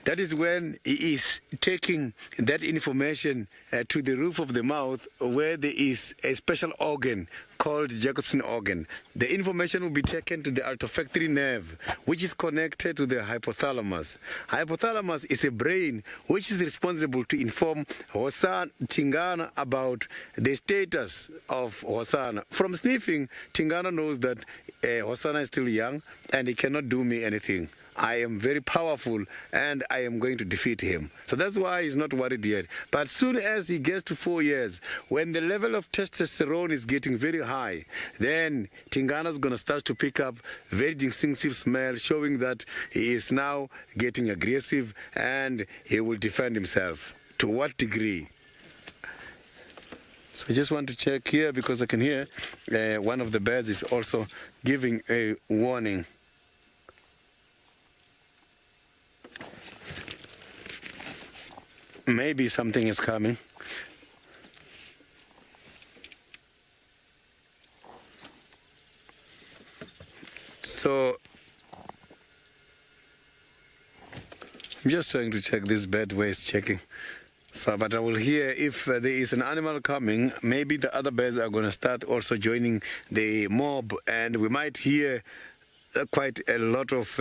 That is when he is taking that information to the roof of the mouth where there is a special organ called Jacobson organ. The information will be taken to the olfactory nerve, which is connected to the hypothalamus. Hypothalamus is a brain which is responsible to inform Hosanna, Tingana about the status of Hosanna. From sniffing, Tingana knows that Hosanna is still young and he cannot do me anything. I am very powerful and I am going to defeat him. So that's why he's not worried yet. But soon as he gets to 4 years, when the level of testosterone is getting very high, then Tingana's going to start to pick up very distinctive smell, showing that he is now getting aggressive and he will defend himself. To what degree? So I just want to check here because I can hear one of the birds is also giving a warning. Maybe something is coming. So I'm just trying to check this bird where it's checking. So, but I will hear if there is an animal coming, maybe the other birds are going to start also joining the mob, and we might hear quite a lot of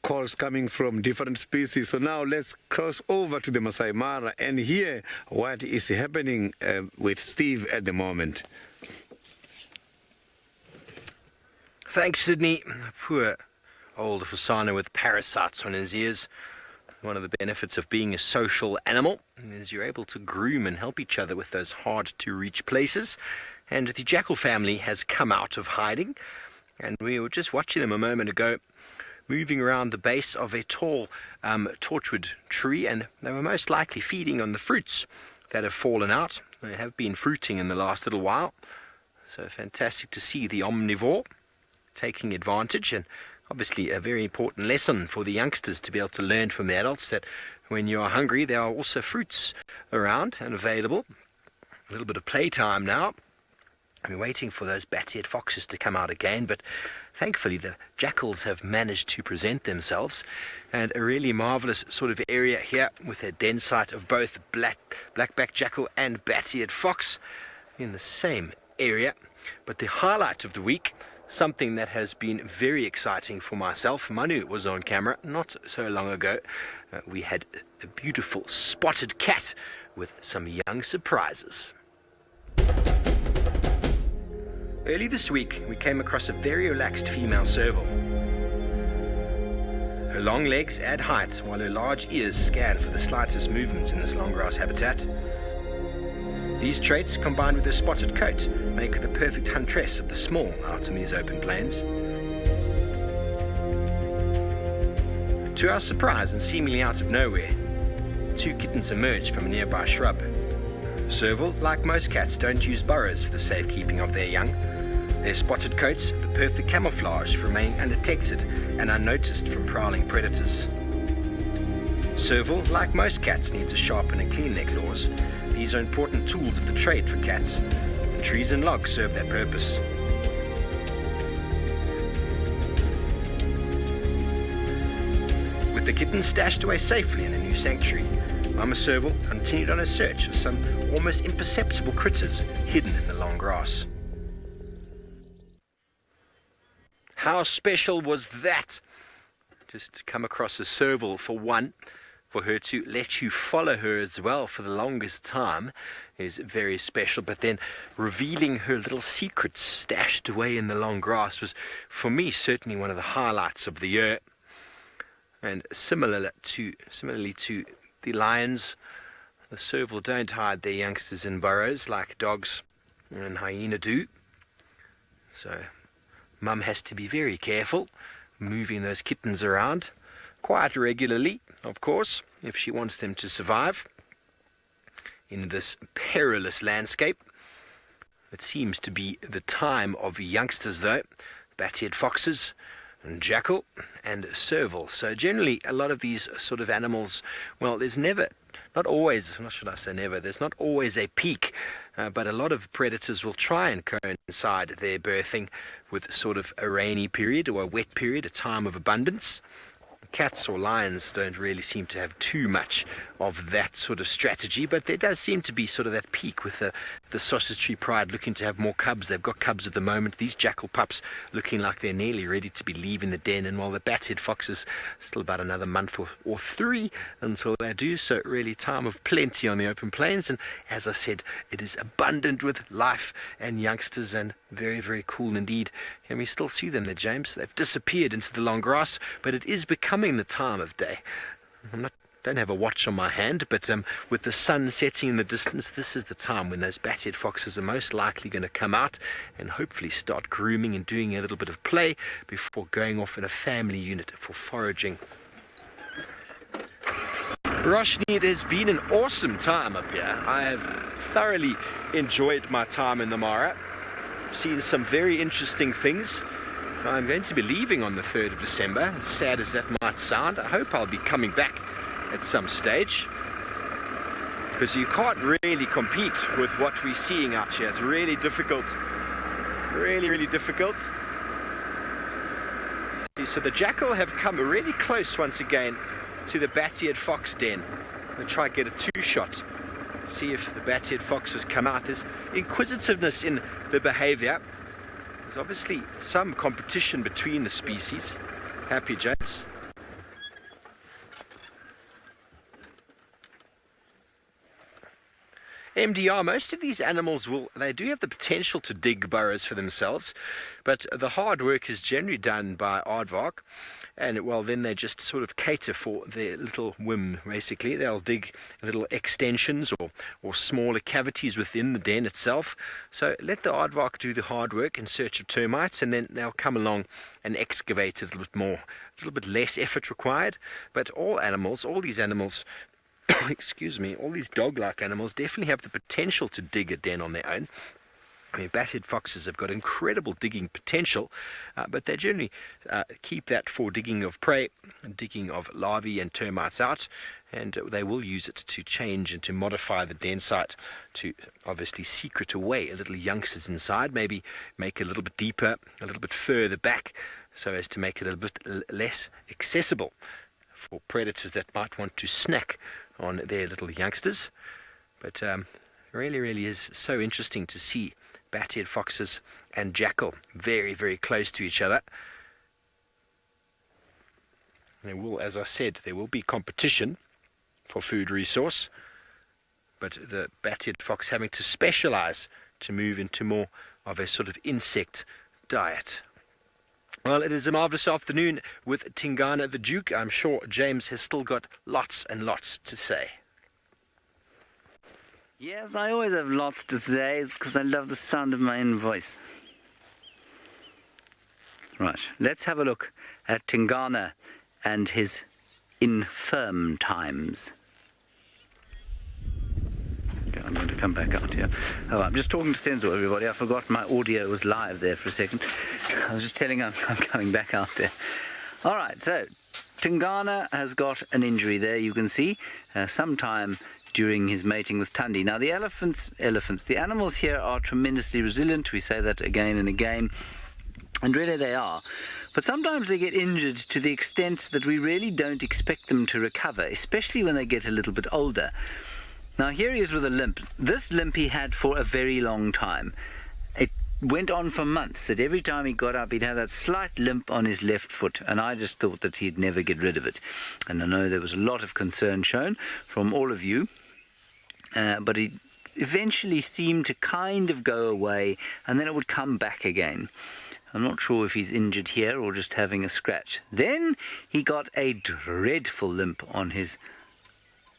calls coming from different species. So now let's cross over to the Maasai Mara and hear what is happening with Steve at the moment. Thanks, Sydney. Poor old Hosana with parasites on his ears. One of the benefits of being a social animal is you're able to groom and help each other with those hard-to-reach places. And the jackal family has come out of hiding. And we were just watching them a moment ago, moving around the base of a tall torchwood tree, and they were most likely feeding on the fruits that have fallen out. They have been fruiting in the last little while. So fantastic to see the omnivore taking advantage, and obviously a very important lesson for the youngsters to be able to learn from the adults that when you are hungry, there are also fruits around and available. A little bit of playtime now. We're waiting for those bat-eared foxes to come out again, but thankfully the jackals have managed to present themselves, and a really marvelous sort of area here with a den site of both black-backed jackal and bat-eared fox in the same area. But the highlight of the week, something that has been very exciting for myself. Manu was on camera not so long ago. We had a beautiful spotted cat with some young surprises. Early this week, we came across a very relaxed female serval. Her long legs add height, while her large ears scan for the slightest movements in this long grass habitat. These traits, combined with her spotted coat, make her the perfect huntress of the small out in these open plains. To our surprise, and seemingly out of nowhere, 2 kittens emerged from a nearby shrub. Serval, like most cats, don't use burrows for the safekeeping of their young. Their spotted coats, the perfect camouflage for remaining undetected and unnoticed from prowling predators. Serval, like most cats, needs to sharpen and clean their claws. These are important tools of the trade for cats, and trees and logs serve that purpose. With the kittens stashed away safely in a new sanctuary, Mama Serval continued on her search for some almost imperceptible critters hidden in the long grass. How special was that? Just to come across a serval for one, for her to let you follow her as well for the longest time is very special. But then revealing her little secrets stashed away in the long grass was, for me, certainly one of the highlights of the year. And similarly to the lions, the serval don't hide their youngsters in burrows like dogs and hyena do. So Mum has to be very careful moving those kittens around quite regularly, of course, if she wants them to survive in this perilous landscape. It seems to be the time of youngsters, though, bat-eared foxes and jackal and serval. So generally a lot of these sort of animals, well, there's never, not always, not should I say never, there's not always a peak, but a lot of predators will try and coincide their birthing with sort of a rainy period or a wet period, a time of abundance. Cats or lions don't really seem to have too much of that sort of strategy, but there does seem to be sort of that peak with the sausage tree pride looking to have more cubs. They've got cubs at the moment. These jackal pups looking like they're nearly ready to be leaving the den, and while the bat-eared foxes still about another month or 3 until they do. So really time of plenty on the open plains, and as I said, it is abundant with life and youngsters, and very, very cool indeed. Can we still see them there, James? They've disappeared into the long grass, but it is becoming the time of day. Don't have a watch on my hand, but with the sun setting in the distance, this is the time when those bat-eared foxes are most likely going to come out and hopefully start grooming and doing a little bit of play before going off in a family unit for foraging. Roshni, it has been an awesome time up here. I have thoroughly enjoyed my time in the Mara. I've seen some very interesting things. I'm going to be leaving on the 3rd of December, as sad as that might sound. I hope I'll be coming back at some stage, because you can't really compete with what we're seeing out here. It's really difficult, really difficult. So the jackal have come really close once again to the bat-eared fox den. I'm going to try and get a two-shot. See if the bat-head foxes come out. There's inquisitiveness in the behavior. There's obviously some competition between the species. Happy James. MDR, most of these animals they do have the potential to dig burrows for themselves, but the hard work is generally done by aardvark, and well, then they just sort of cater for their little whim, basically. They'll dig little extensions or smaller cavities within the den itself. So let the aardvark do the hard work in search of termites, and then they'll come along and excavate a little bit more, a little bit less effort required. But all these animals, excuse me, all these dog-like animals definitely have the potential to dig a den on their own. I mean, bat-head foxes have got incredible digging potential, but they generally keep that for digging of prey, digging of larvae and termites out, and they will use it to change and to modify the den site to obviously secret away little youngsters inside, maybe make it a little bit deeper, a little bit further back, so as to make it a little bit less accessible for predators that might want to snack on their little youngsters. But really is so interesting to see bat-head foxes and jackal very, very close to each other. There will, as I said, there will be competition for food resource, but the bat-head fox having to specialize to move into more of a sort of insect diet. Well, it is a marvelous afternoon with Tingana the Duke. I'm sure James has still got lots and lots to say. Yes, I always have lots to say. It's because I love the sound of my own voice. Right, let's have a look at Tingana and his infirm times. Okay, I'm going to come back out here. Oh, I'm just talking to Senzo, everybody. I forgot my audio was live there for a second. I was just telling him I'm coming back out there. All right, so Tingana has got an injury there, you can see, sometime during his mating with Tundi. Now, the the animals here are tremendously resilient. We say that again and again, and really they are. But sometimes they get injured to the extent that we really don't expect them to recover, especially when they get a little bit older. Now, here he is with a limp. This limp he had for a very long time. It went on for months, that every time he got up, he'd have that slight limp on his left foot, and I just thought that he'd never get rid of it. And I know there was a lot of concern shown from all of you, but it eventually seemed to kind of go away, and then it would come back again. I'm not sure if he's injured here or just having a scratch. Then he got a dreadful limp on his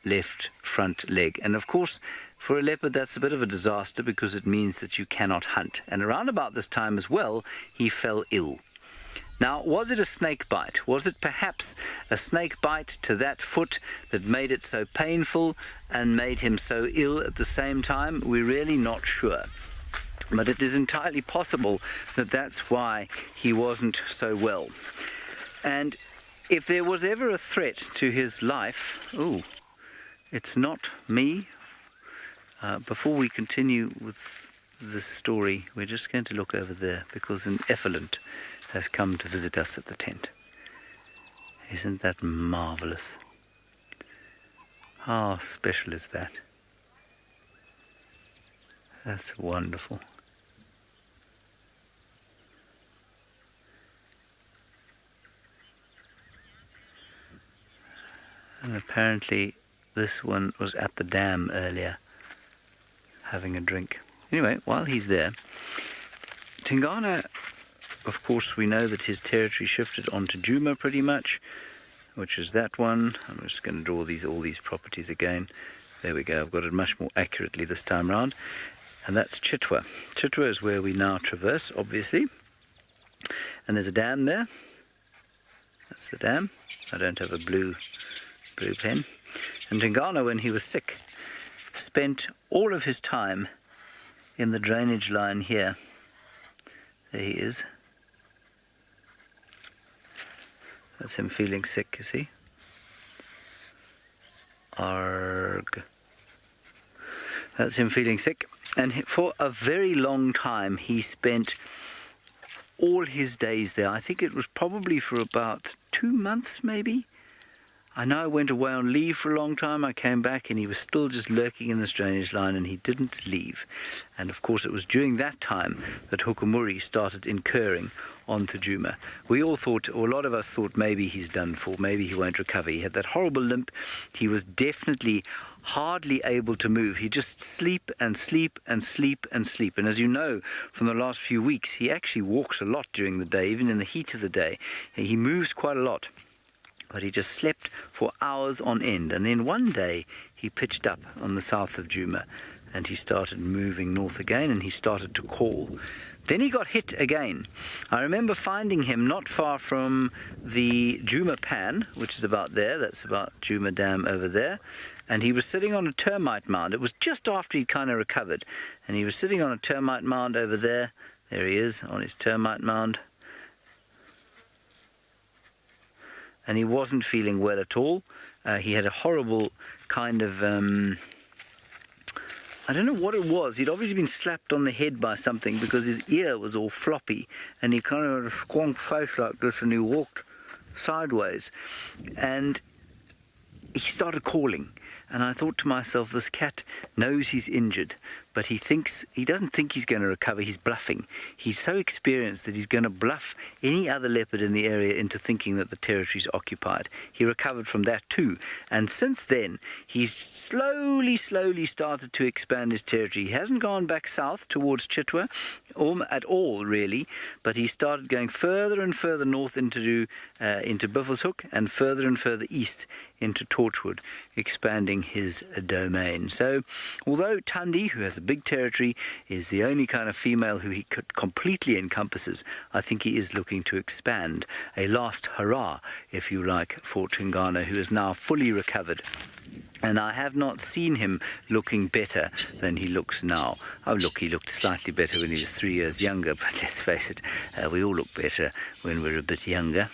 left front leg. And of course, for a leopard, that's a bit of a disaster because it means that you cannot hunt. And around about this time as well, he fell ill. Now, was it a snake bite? Was it perhaps a snake bite to that foot that made it so painful and made him so ill at the same time? We're really not sure. But it is entirely possible that that's why he wasn't so well. And if there was ever a threat to his life, it's not me. Before we continue with this story, we're just going to look over there because an effluent has come to visit us at the tent. Isn't that marvelous? How special is that? That's wonderful. And apparently this one was at the dam earlier, having a drink. Anyway, while he's there, Tingana, of course, we know that his territory shifted onto Djuma pretty much, which is that one. I'm just going to draw all these properties again. There we go. I've got it much more accurately this time round. And that's Chitwa. Chitwa is where we now traverse, obviously. And there's a dam there. That's the dam. I don't have a blue pen. And Tingana, when he was sick, spent all of his time in the drainage line here. There he is. That's him feeling sick, you see. Arg. That's him feeling sick. And for a very long time, he spent all his days there. I think it was probably for about 2 months, maybe. I know I went away on leave for a long time. I came back and he was still just lurking in this drainage line and he didn't leave. And of course it was during that time that Hukumuri started incurring onto Djuma. We all thought, or a lot of us thought, maybe he's done for, maybe he won't recover. He had that horrible limp. He was definitely hardly able to move. He just sleep and sleep and sleep and sleep. And as you know from the last few weeks, he actually walks a lot during the day, even in the heat of the day. He moves quite a lot. But he just slept for hours on end. And then one day he pitched up on the south of Djuma and he started moving north again and he started to call. Then he got hit again. I remember finding him not far from the Djuma Pan, which is about there. That's about Djuma Dam over there. And he was sitting on a termite mound. It was just after he'd kind of recovered. And he was sitting on a termite mound over there. There he is on his termite mound. And he wasn't feeling well at all. He had a horrible kind of, I don't know what it was. He'd obviously been slapped on the head by something because his ear was all floppy. And he kind of had a squonk face like this and he walked sideways. And he started calling. And I thought to myself, this cat knows he's injured, but he doesn't think he's going to recover. He's bluffing. He's so experienced that he's going to bluff any other leopard in the area into thinking that the territory's occupied. He recovered from that too. And since then, he's slowly started to expand his territory. He hasn't gone back south towards Chitwa at all, really, but he started going further and further north into Buffelshoek and further east into Torchwood, expanding his domain. So, although Thandi, who has a big territory, is the only kind of female who he completely encompasses, I think he is looking to expand. A last hurrah, if you like, for Tingana, who is now fully recovered. And I have not seen him looking better than he looks now. Oh, look, he looked slightly better when he was 3 years younger, but let's face it, we all look better when we're a bit younger.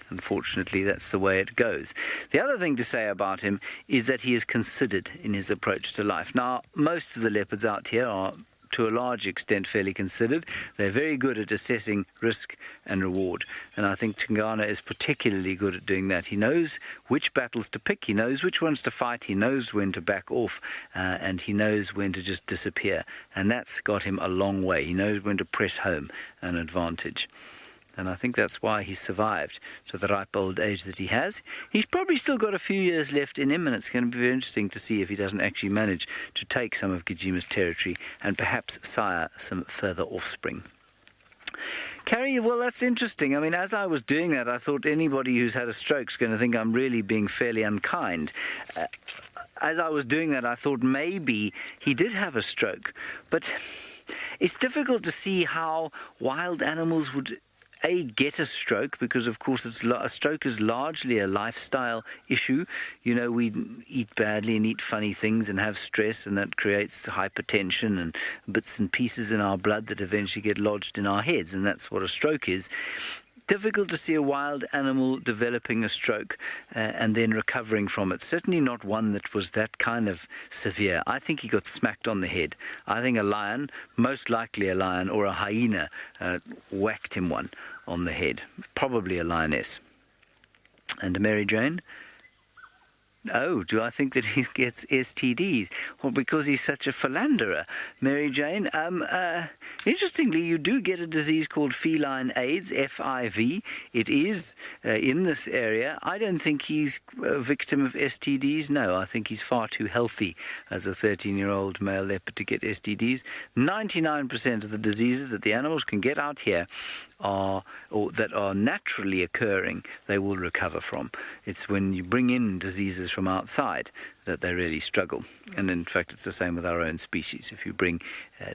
Unfortunately, that's the way it goes. The other thing to say about him is that he is considered in his approach to life. Now, most of the leopards out here are, to a large extent, fairly considered. They're very good at assessing risk and reward. And I think Tingana is particularly good at doing that. He knows which battles to pick. He knows which ones to fight. He knows when to back off. And he knows when to just disappear. And that's got him a long way. He knows when to press home an advantage. And I think that's why he's survived to the ripe old age that he has. He's probably still got a few years left in him, and it's going to be very interesting to see if he doesn't actually manage to take some of Gijima's territory and perhaps sire some further offspring. Carrie, well, that's interesting. I mean, as I was doing that, I thought anybody who's had a stroke is going to think I'm really being fairly unkind. As I was doing that, I thought maybe he did have a stroke. But it's difficult to see how wild animals would get a stroke, because of course a stroke is largely a lifestyle issue. You know, we eat badly and eat funny things and have stress, and that creates hypertension and bits and pieces in our blood that eventually get lodged in our heads, and that's what a stroke is. Difficult to see a wild animal developing a stroke and then recovering from it. Certainly not one that was that kind of severe. I think he got smacked on the head. I think a lion, most likely a lion or a hyena, whacked him one on the head. Probably a lioness. And Mary Jane? Oh, do I think that he gets STDs? Well, because he's such a philanderer. Mary Jane, interestingly, you do get a disease called Feline Aids, FIV. It is in this area. I don't think he's a victim of STDs. No, I think he's far too healthy as a 13-year-old male leopard to get STDs. 99% of the diseases that the animals can get out here that are naturally occurring, they will recover from. It's when you bring in diseases from outside that they really struggle. And in fact, it's the same with our own species. If you bring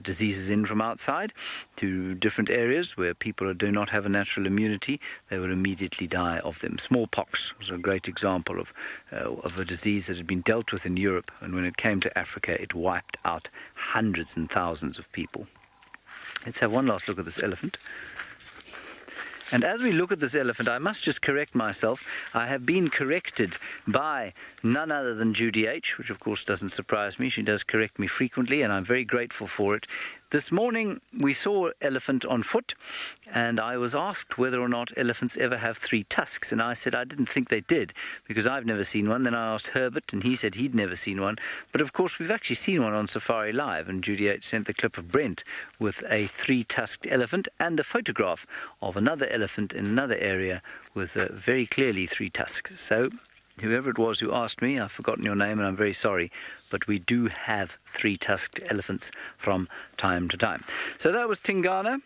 diseases in from outside to different areas where people do not have a natural immunity, they will immediately die of them. Smallpox was a great example of a disease that had been dealt with in Europe, and when it came to Africa, it wiped out hundreds and thousands of people. Let's have one last look at this elephant. And as we look at this elephant, I must just correct myself. I have been corrected by none other than Judy H., which of course doesn't surprise me. She does correct me frequently, and I'm very grateful for it. This morning we saw elephant on foot, and I was asked whether or not elephants ever have 3 tusks, and I said I didn't think they did because I've never seen one. Then I asked Herbert, and he said he'd never seen one. But of course we've actually seen one on Safari Live, and Judy H sent the clip of Brent with a 3-tusked elephant and a photograph of another elephant in another area with very clearly 3 tusks. So whoever it was who asked me, I've forgotten your name and I'm very sorry, but we do have 3-tusked elephants from time to time. So that was Tingana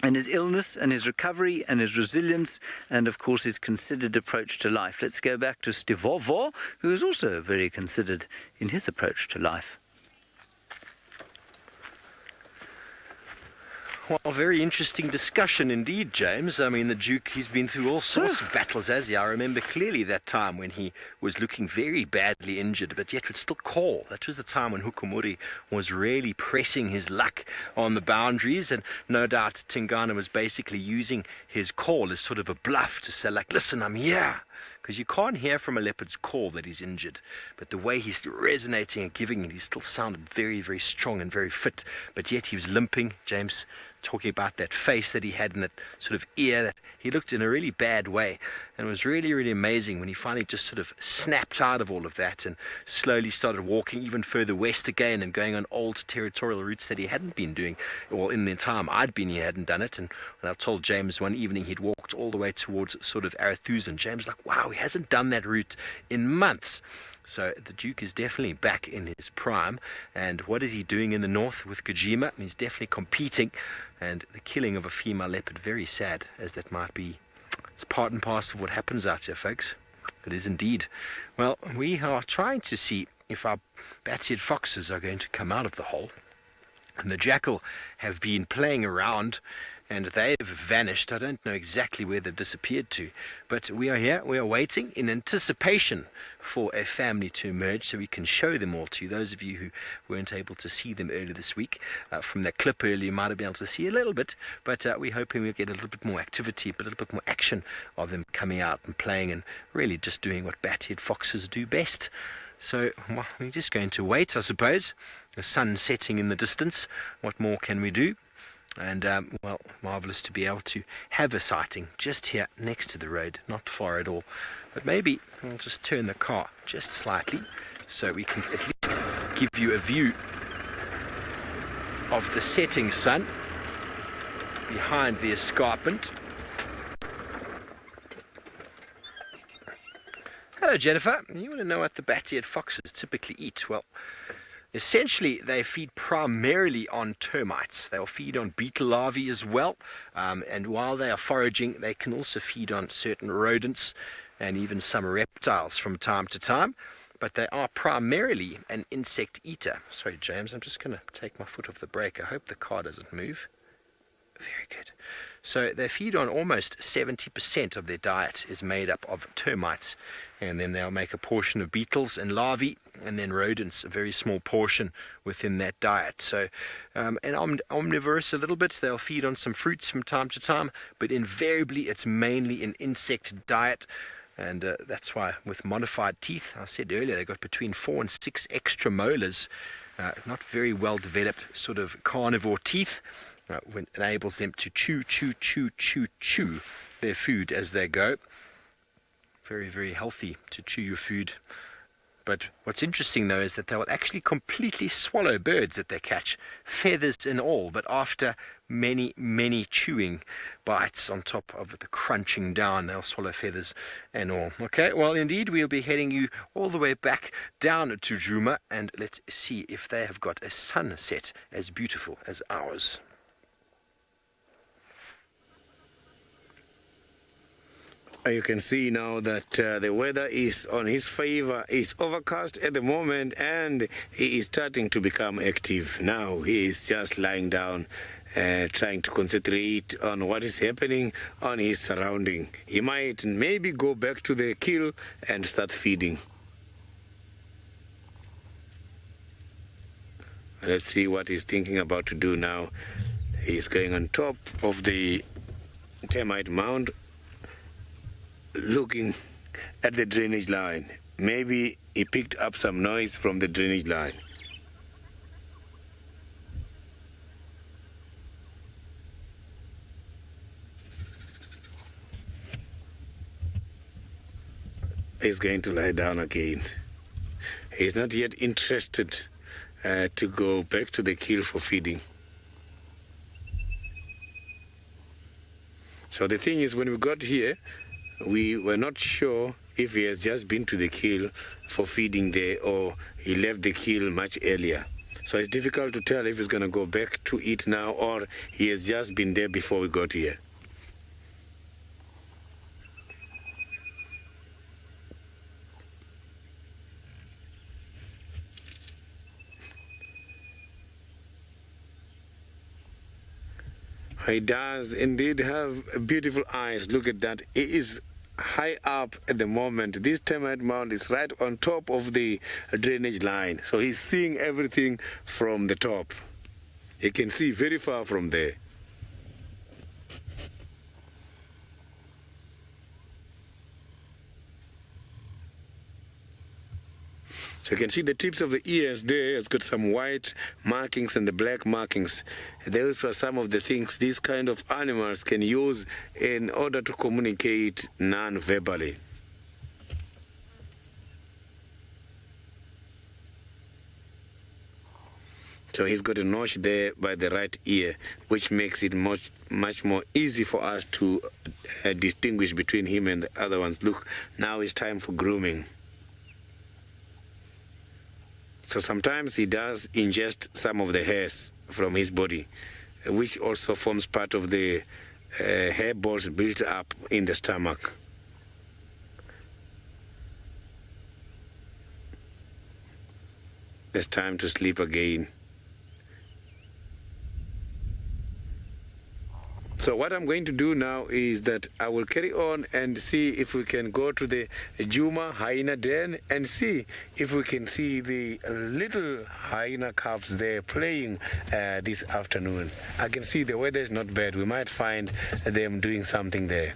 and his illness and his recovery and his resilience and, of course, his considered approach to life. Let's go back to Stivovo, who is also very considered in his approach to life. Well, very interesting discussion indeed, James. I mean, the Duke, he's been through all sorts of battles, has he? I remember clearly that time when he was looking very badly injured, but yet would still call. That was the time when Hukumuri was really pressing his luck on the boundaries, and no doubt Tingana was basically using his call as sort of a bluff to say, like, listen, I'm here. Because you can't hear from a leopard's call that he's injured. But the way he's resonating and giving it, he still sounded very, very strong and very fit. But yet he was limping, James, talking about that face that he had and that sort of ear that he looked in a really bad way. And it was really, really amazing when he finally just sort of snapped out of all of that and slowly started walking even further west again and going on old territorial routes that he hadn't been doing. Well, in the time I'd been, he hadn't done it. And when I told James one evening he'd walked all the way towards sort of Arathusa, James was like, wow, he hasn't done that route in months. So the Duke is definitely back in his prime. And what is he doing in the north with Gajima? He's definitely competing. And the killing of a female leopard, very sad as that might be. It's part and parcel of what happens out here, folks. It is indeed. Well, we are trying to see if our bat-eared foxes are going to come out of the hole. And the jackal have been playing around, and they've vanished. I don't know exactly where they've disappeared to, but we are here, we are waiting in anticipation for a family to emerge so we can show them all to you. Those of you who weren't able to see them earlier this week, from that clip earlier, you might have been able to see a little bit, but we're hoping we'll get a little bit more activity, a little bit more action of them coming out and playing and really just doing what bat-eared foxes do best. So well, we're just going to wait, I suppose. The sun setting in the distance. What more can we do? And, well, marvellous to be able to have a sighting just here next to the road, not far at all. But maybe we'll just turn the car just slightly so we can at least give you a view of the setting sun behind the escarpment. Hello, Jennifer. You want to know what the bat-eared foxes typically eat? Well, essentially, they feed primarily on termites. They'll feed on beetle larvae as well. And while they are foraging, they can also feed on certain rodents and even some reptiles from time to time. But they are primarily an insect eater. Sorry, James, I'm just going to take my foot off the brake. I hope the car doesn't move. Very good. So they feed on almost 70% of their diet is made up of termites. And then they'll make a portion of beetles and larvae, and then rodents, a very small portion within that diet. So, and omnivorous a little bit. They'll feed on some fruits from time to time, but invariably it's mainly an insect diet. And that's why with modified teeth, I said earlier, they've got between 4 and 6 extra molars, not very well developed sort of carnivore teeth, which enables them to chew their food as they go. Very, very healthy to chew your food. But what's interesting, though, is that they will actually completely swallow birds that they catch, feathers and all, but after many, many chewing bites on top of the crunching down, they'll swallow feathers and all. Okay, well, indeed, we'll be heading you all the way back down to Djuma, and let's see if they have got a sunset as beautiful as ours. You can see now that the weather is on his favor. It's overcast at the moment and he is starting to become active. Now he is just lying down, trying to concentrate on what is happening on his surrounding. He might maybe go back to the kill and start feeding. Let's see what he's thinking about to do now. He's going on top of the termite mound, looking at the drainage line. Maybe he picked up some noise from the drainage line. is going to lie down again. He's not yet interested to go back to the kill for feeding. So the thing is, when we got here, we were not sure if he has just been to the kill for feeding there or he left the kill much earlier. So it's difficult to tell if he's going to go back to eat now or he has just been there before we got here. He does indeed have beautiful eyes. Look at that. He is high up at the moment. This termite mound is right on top of the drainage line. So he's seeing everything from the top. He can see very far from there. So you can see the tips of the ears there. It's got some white markings and the black markings. Those are some of the things these kind of animals can use in order to communicate non-verbally. So he's got a notch there by the right ear, which makes it much more easy for us to distinguish between him and the other ones. Look, now it's time for grooming. So sometimes he does ingest some of the hairs from his body, which also forms part of the hair balls built up in the stomach. It's time to sleep again. So what I'm going to do now is that I will carry on and see if we can go to the Juma hyena den and see if we can see the little hyena cubs there playing this afternoon. I can see the weather is not bad. We might find them doing something there.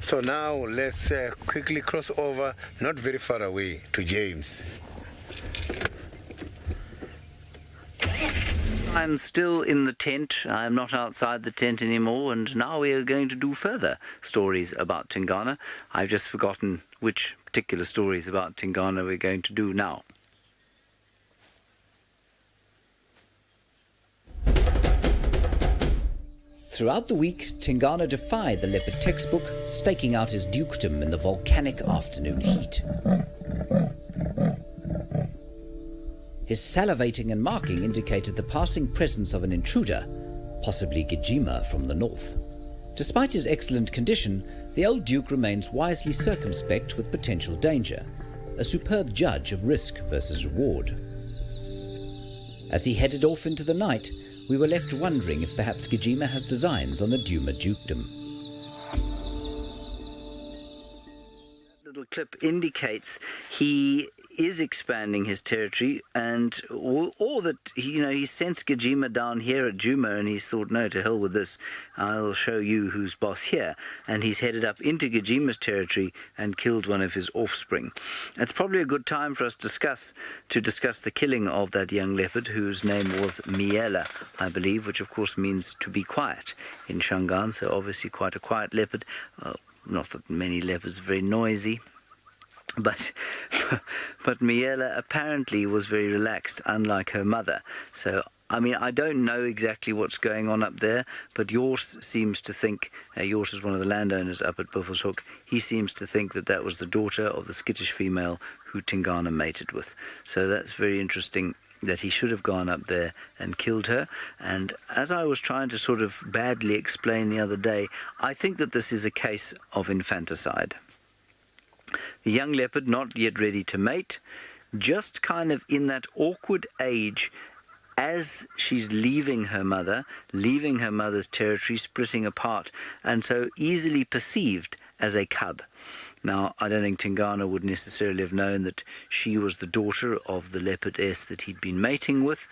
So now let's quickly cross over, not very far away, to James. I'm still in the tent. I'm not outside the tent anymore, and now we are going to do further stories about Tingana. I've just forgotten which particular stories about Tingana we're going to do now. Throughout the week, Tingana defied the leopard textbook, staking out his dukedom in the volcanic afternoon heat. His salivating and marking indicated the passing presence of an intruder, possibly Gijima from the north. Despite his excellent condition, the old duke remains wisely circumspect with potential danger, a superb judge of risk versus reward. As he headed off into the night, we were left wondering if perhaps Gijima has designs on the Duma dukedom. Little clip indicates he is expanding his territory, and or that he sensed Gijima down here at Duma, and he's thought, no, to hell with this, I'll show you who's boss here, and he's headed up into Gijima's territory and killed one of his offspring. It's probably a good time for us to discuss the killing of that young leopard, whose name was Miela, I believe, which of course means to be quiet in Shangaan, so obviously quite a quiet leopard. Not that many leopards are very noisy, but Miela apparently was very relaxed, unlike her mother. So, I mean, I don't know exactly what's going on up there, but Jors seems to think, Jors is one of the landowners up at Buffelshoek, he seems to think that that was the daughter of the skittish female who Tingana mated with. So that's very interesting, that he should have gone up there and killed her. And as I was trying to sort of badly explain the other day, I think that this is a case of infanticide. The young leopard, not yet ready to mate, just kind of in that awkward age as she's leaving her mother's territory, splitting apart, and so easily perceived as a cub. Now, I don't think Tingana would necessarily have known that she was the daughter of the leopardess that he'd been mating with.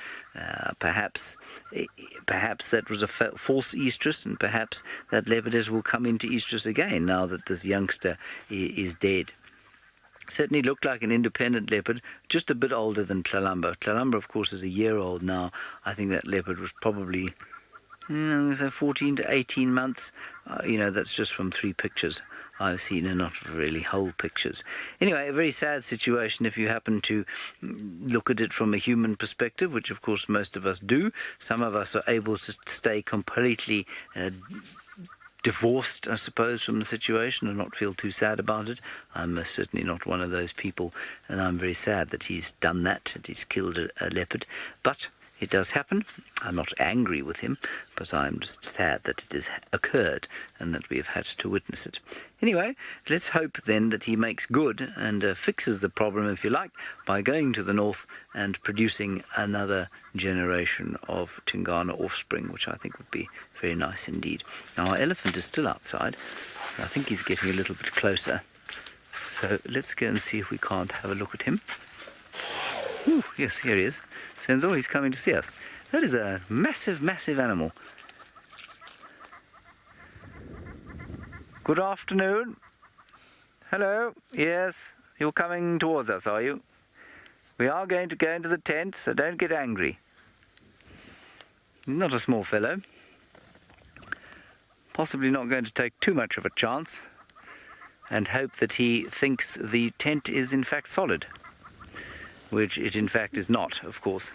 Perhaps that was a false estrus, and perhaps that leopardess will come into estrus again now that this youngster is dead. Certainly looked like an independent leopard, just a bit older than Tlalamba. Tlalamba, of course, is a year old now. I think that leopard was probably So 14 to 18 months. That's just from 3 pictures I've seen, and not really whole pictures. Anyway, a very sad situation if you happen to look at it from a human perspective, which of course most of us do. Some of us are able to stay completely divorced, I suppose, from the situation and not feel too sad about it. I'm most certainly not one of those people, and I'm very sad that he's done that, that he's killed a leopard. But it does happen. I'm not angry with him, but I'm just sad that it has occurred and that we have had to witness it. Anyway, let's hope then that he makes good and fixes the problem, if you like, by going to the north and producing another generation of Tingana offspring, which I think would be very nice indeed. Now, our elephant is still outside. I think he's getting a little bit closer. So let's go and see if we can't have a look at him. Ooh, yes, here he is. Senzo, he's coming to see us. That is a massive, massive animal. Good afternoon. Hello. Yes, you're coming towards us, are you? We are going to go into the tent, so don't get angry. He's not a small fellow. Possibly not going to take too much of a chance, and hope that he thinks the tent is in fact solid. Which it in fact is not, of course.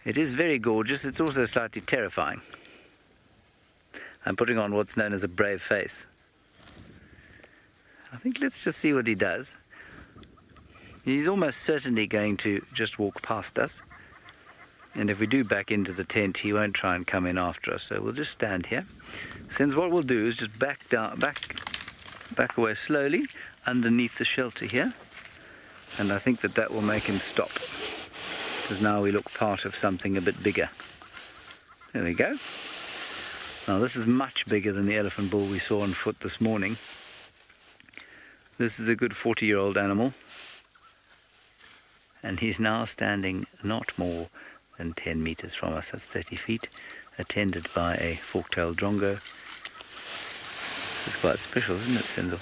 It is very gorgeous. It's also slightly terrifying. I'm putting on what's known as a brave face. I think let's just see what he does. He's almost certainly going to just walk past us. And if we do back into the tent, he won't try and come in after us. So we'll just stand here. Since what we'll do is just back away slowly underneath the shelter here. And I think that will make him stop, because now we look part of something a bit bigger. There we go. Now this is much bigger than the elephant bull we saw on foot this morning. This is a good 40-year-old animal, and he's now standing not more than 10 meters from us. That's 30 feet, attended by a fork-tailed drongo. This is quite special, isn't it, Senzo?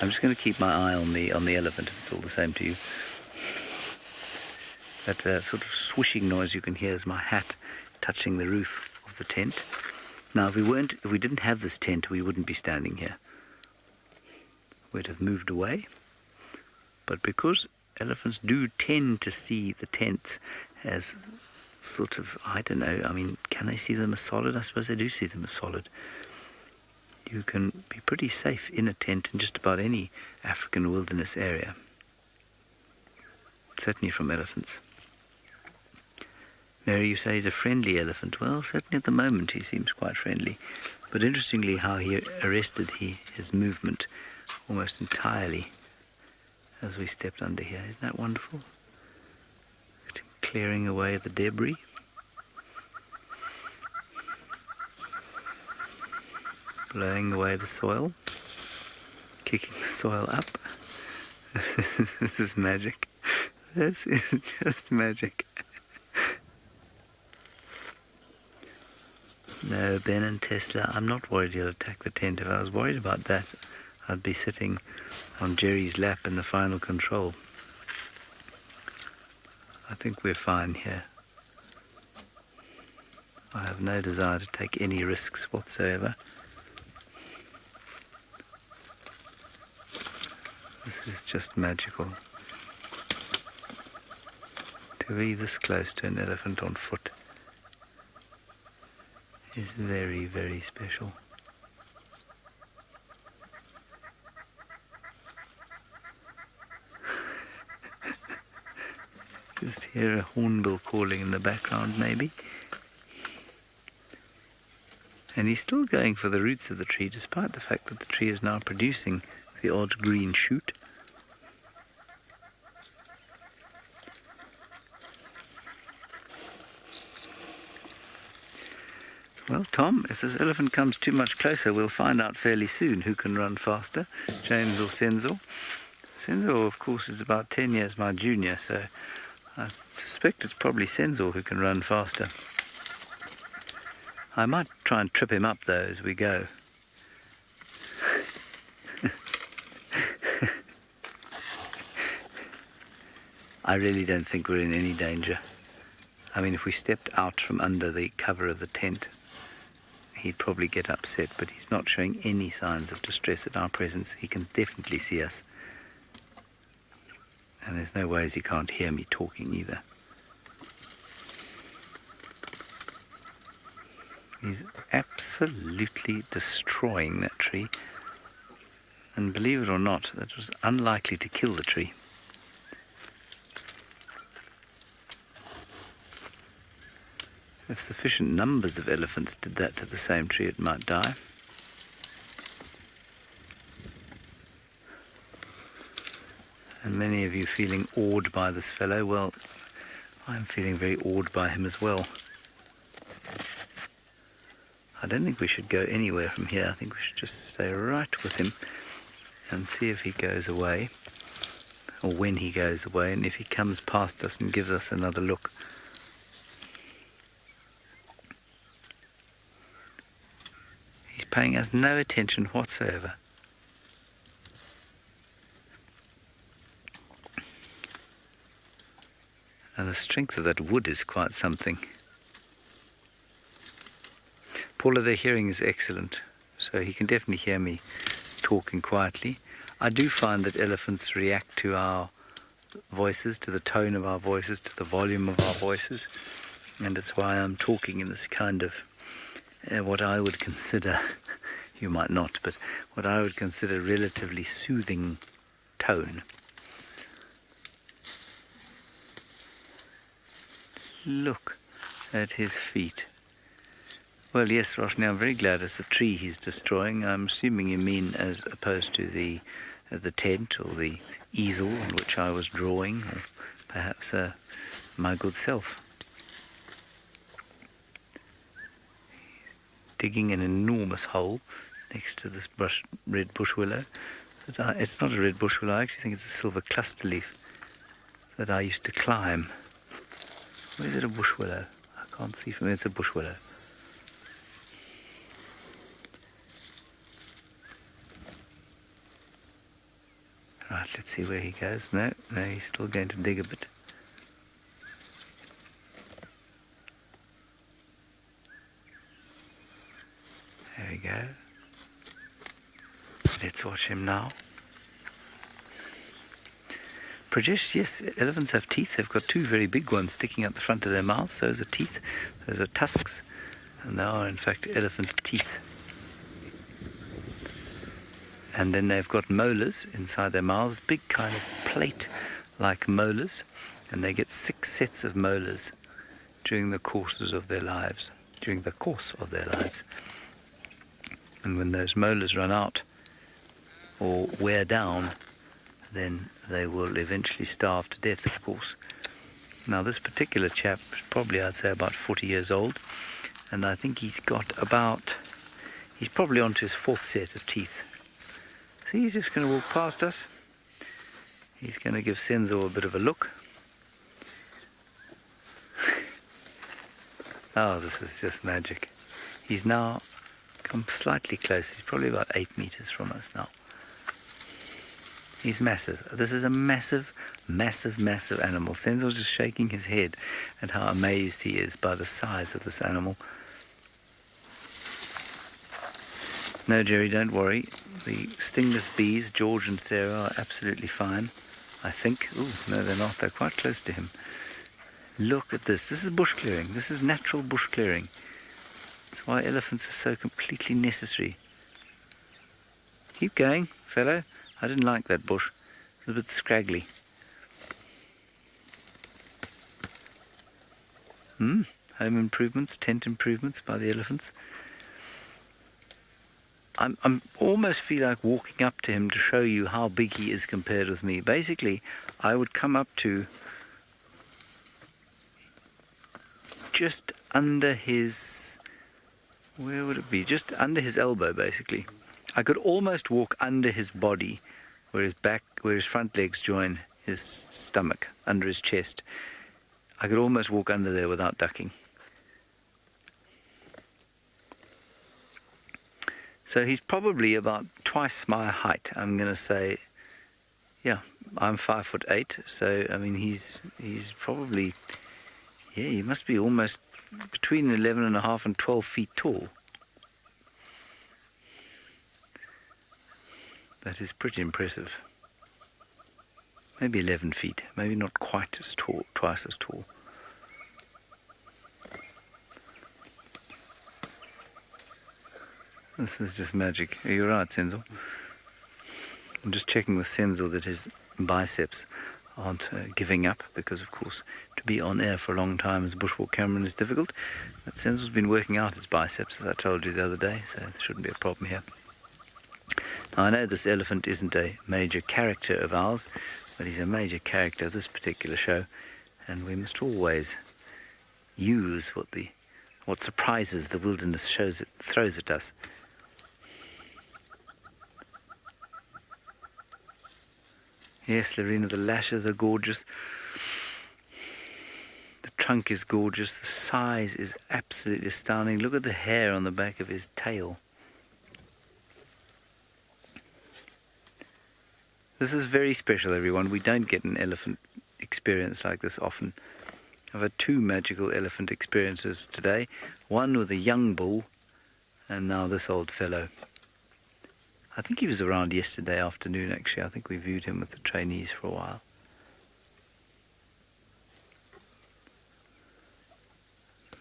I'm just going to keep my eye on the elephant, if it's all the same to you. That sort of swishing noise you can hear is my hat touching the roof of the tent. Now, if we didn't have this tent, we wouldn't be standing here. We'd have moved away. But because elephants do tend to see the tents as sort of, I don't know, I mean, can they see them as solid? I suppose they do see them as solid. You can be pretty safe in a tent in just about any African wilderness area. Certainly from elephants. Mary, you say he's a friendly elephant. Well, certainly at the moment he seems quite friendly. But interestingly how he arrested his movement almost entirely as we stepped under here. Isn't that wonderful? Clearing away the debris. Blowing away the soil, kicking the soil up. This is magic. This is just magic. No, Ben and Tesla, I'm not worried he'll attack the tent. If I was worried about that, I'd be sitting on Jerry's lap in the final control. I think we're fine here. I have no desire to take any risks whatsoever. This is just magical. To be this close to an elephant on foot is very, very special. Just hear a hornbill calling in the background maybe. And he's still going for the roots of the tree despite the fact that the tree is now producing the odd green shoot. Well, Tom, if this elephant comes too much closer, we'll find out fairly soon who can run faster, James or Senzo. Senzo, of course, is about 10 years my junior, so I suspect it's probably Senzo who can run faster. I might try and trip him up, though, as we go. I really don't think we're in any danger. I mean, if we stepped out from under the cover of the tent, he'd probably get upset, but he's not showing any signs of distress at our presence. He can definitely see us. And there's no ways he can't hear me talking either. He's absolutely destroying that tree. And believe it or not, that was unlikely to kill the tree. If sufficient numbers of elephants did that to the same tree, it might die. And many of you feeling awed by this fellow, well, I'm feeling very awed by him as well. I don't think we should go anywhere from here. I think we should just stay right with him and see if he goes away, or when he goes away, and if he comes past us and gives us another look. He's paying us no attention whatsoever. And the strength of that wood is quite something. Paula, their hearing is excellent, so he can definitely hear me talking quietly. I do find that elephants react to our voices, to the tone of our voices, to the volume of our voices, and that's why I'm talking in this kind of what I would consider, you might not, but what I would consider relatively soothing tone. Look at his feet. Well, yes, Roshni, I'm very glad it's the tree he's destroying. I'm assuming you mean as opposed to the tent or the easel on which I was drawing, or perhaps my good self. He's digging an enormous hole next to this red bush willow. It's not a red bush willow, I actually think it's a silver cluster leaf that I used to climb. Or is it a bush willow? I can't see from here. It's a bush willow. Right, let's see where he goes. No, he's still going to dig a bit. There we go. Let's watch him now. Prajesh, yes, elephants have teeth. They've got two very big ones sticking out the front of their mouths. Those are teeth. Those are tusks. And they are, in fact, elephant teeth. And then they've got molars inside their mouths, big kind of plate-like molars. And they get 6 sets of molars during the course of their lives. And when those molars run out or wear down, then they will eventually starve to death, of course. Now, this particular chap is probably, I'd say, about 40 years old, and I think he's probably onto his 4th set of teeth. See, he's just going to walk past us. He's going to give Senzo a bit of a look. Oh, this is just magic. He's now come slightly close. He's probably about 8 meters from us now. He's massive. This is a massive, massive, massive animal. Senzo's just shaking his head at how amazed he is by the size of this animal. No, Jerry, don't worry. The stingless bees, George and Sarah, are absolutely fine, I think. Ooh, no, they're not. They're quite close to him. Look at this. This is bush clearing. This is natural bush clearing. That's why elephants are so completely necessary. Keep going, fellow. I didn't like that bush. It was a bit scraggly. Home improvements, tent improvements by the elephants. I'm almost feel like walking up to him to show you how big he is compared with me. Basically, I would come up to just under his, where would it be? Just under his elbow, basically. I could almost walk under his body, where his front legs join his stomach, under his chest. I could almost walk under there without ducking. So he's probably about twice my height. I'm going to say, yeah, I'm 5'8", so I mean he's probably Yeah, he must be almost between 11.5 and 12 feet tall. That is pretty impressive. Maybe 11 feet, maybe not quite as tall, twice as tall. This is just magic. You're right, Senzo. I'm just checking with Senzo that his biceps aren't giving up, because of course to be on air for a long time as a bushwalk cameraman is difficult. But Senzo's been working out his biceps, as I told you the other day, so there shouldn't be a problem here. Now, I know this elephant isn't a major character of ours, but he's a major character of this particular show, and we must always use what surprises the wilderness throws at us. Yes, Lorena, the lashes are gorgeous. The trunk is gorgeous. The size is absolutely astounding. Look at the hair on the back of his tail. This is very special, everyone. We don't get an elephant experience like this often. I've had 2 magical elephant experiences today. One with a young bull, and now this old fellow. I think he was around yesterday afternoon, actually. I think we viewed him with the trainees for a while.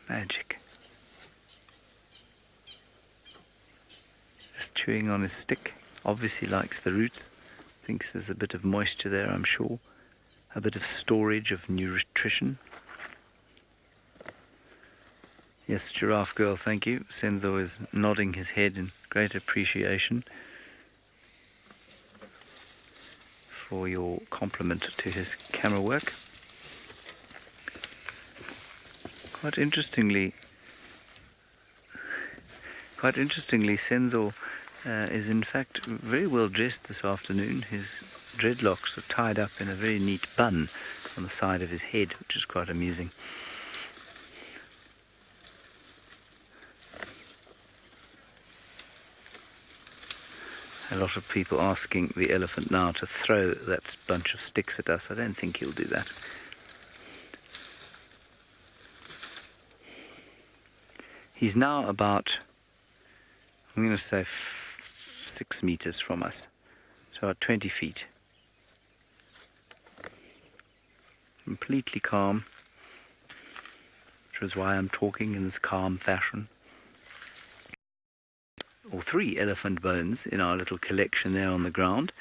Magic. Just chewing on his stick. Obviously likes the roots. Thinks there's a bit of moisture there, I'm sure. A bit of storage of nutrition. Yes, Giraffe Girl, thank you. Senzo is nodding his head in great appreciation for your compliment to his camera work. Quite interestingly, Senzo is in fact very well dressed this afternoon. His dreadlocks are tied up in a very neat bun on the side of his head, which is quite amusing. A lot of people asking the elephant now to throw that bunch of sticks at us. I don't think he'll do that. He's now about, I'm going to say 6 meters from us, so about 20 feet. Completely calm, which is why I'm talking in this calm fashion. Or 3 elephant bones in our little collection there on the ground,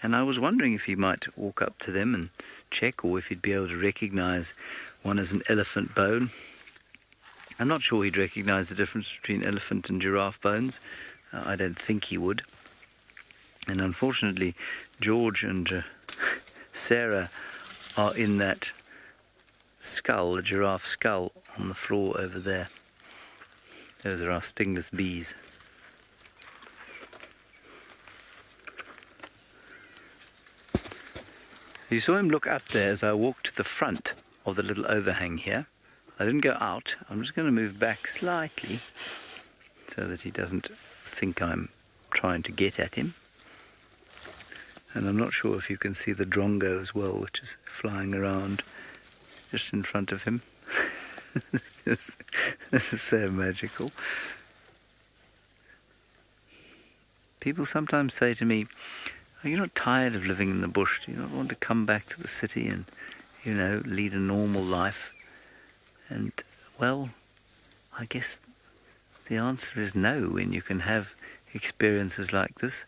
and I was wondering if he might walk up to them and check, or if he'd be able to recognize one as an elephant bone. I'm not sure he'd recognize the difference between elephant and giraffe bones. I don't think he would. And unfortunately, George and Sarah are in that skull, the giraffe skull, on the floor over there. Those are our stingless bees. You saw him look up there as I walked to the front of the little overhang here. I didn't go out. I'm just going to move back slightly so that he doesn't think I'm trying to get at him. And I'm not sure if you can see the drongo as well, which is flying around just in front of him. This is so magical. People sometimes say to me, "Are you not tired of living in the bush? Do you not want to come back to the city and, lead a normal life?" And, well, I guess the answer is no when you can have experiences like this.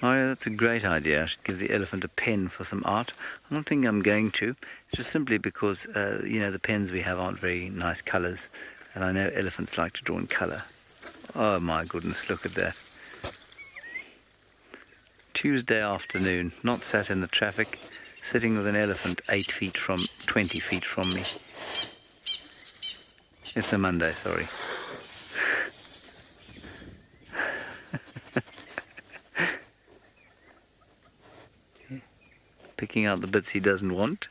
Mario, that's a great idea. I should give the elephant a pen for some art. I don't think I'm going to, just simply because, the pens we have aren't very nice colours, and I know elephants like to draw in colour. Oh my goodness, look at that. Tuesday afternoon, not sat in the traffic, sitting with an elephant 20 feet from me. It's a Monday, sorry. Picking out the bits he doesn't want.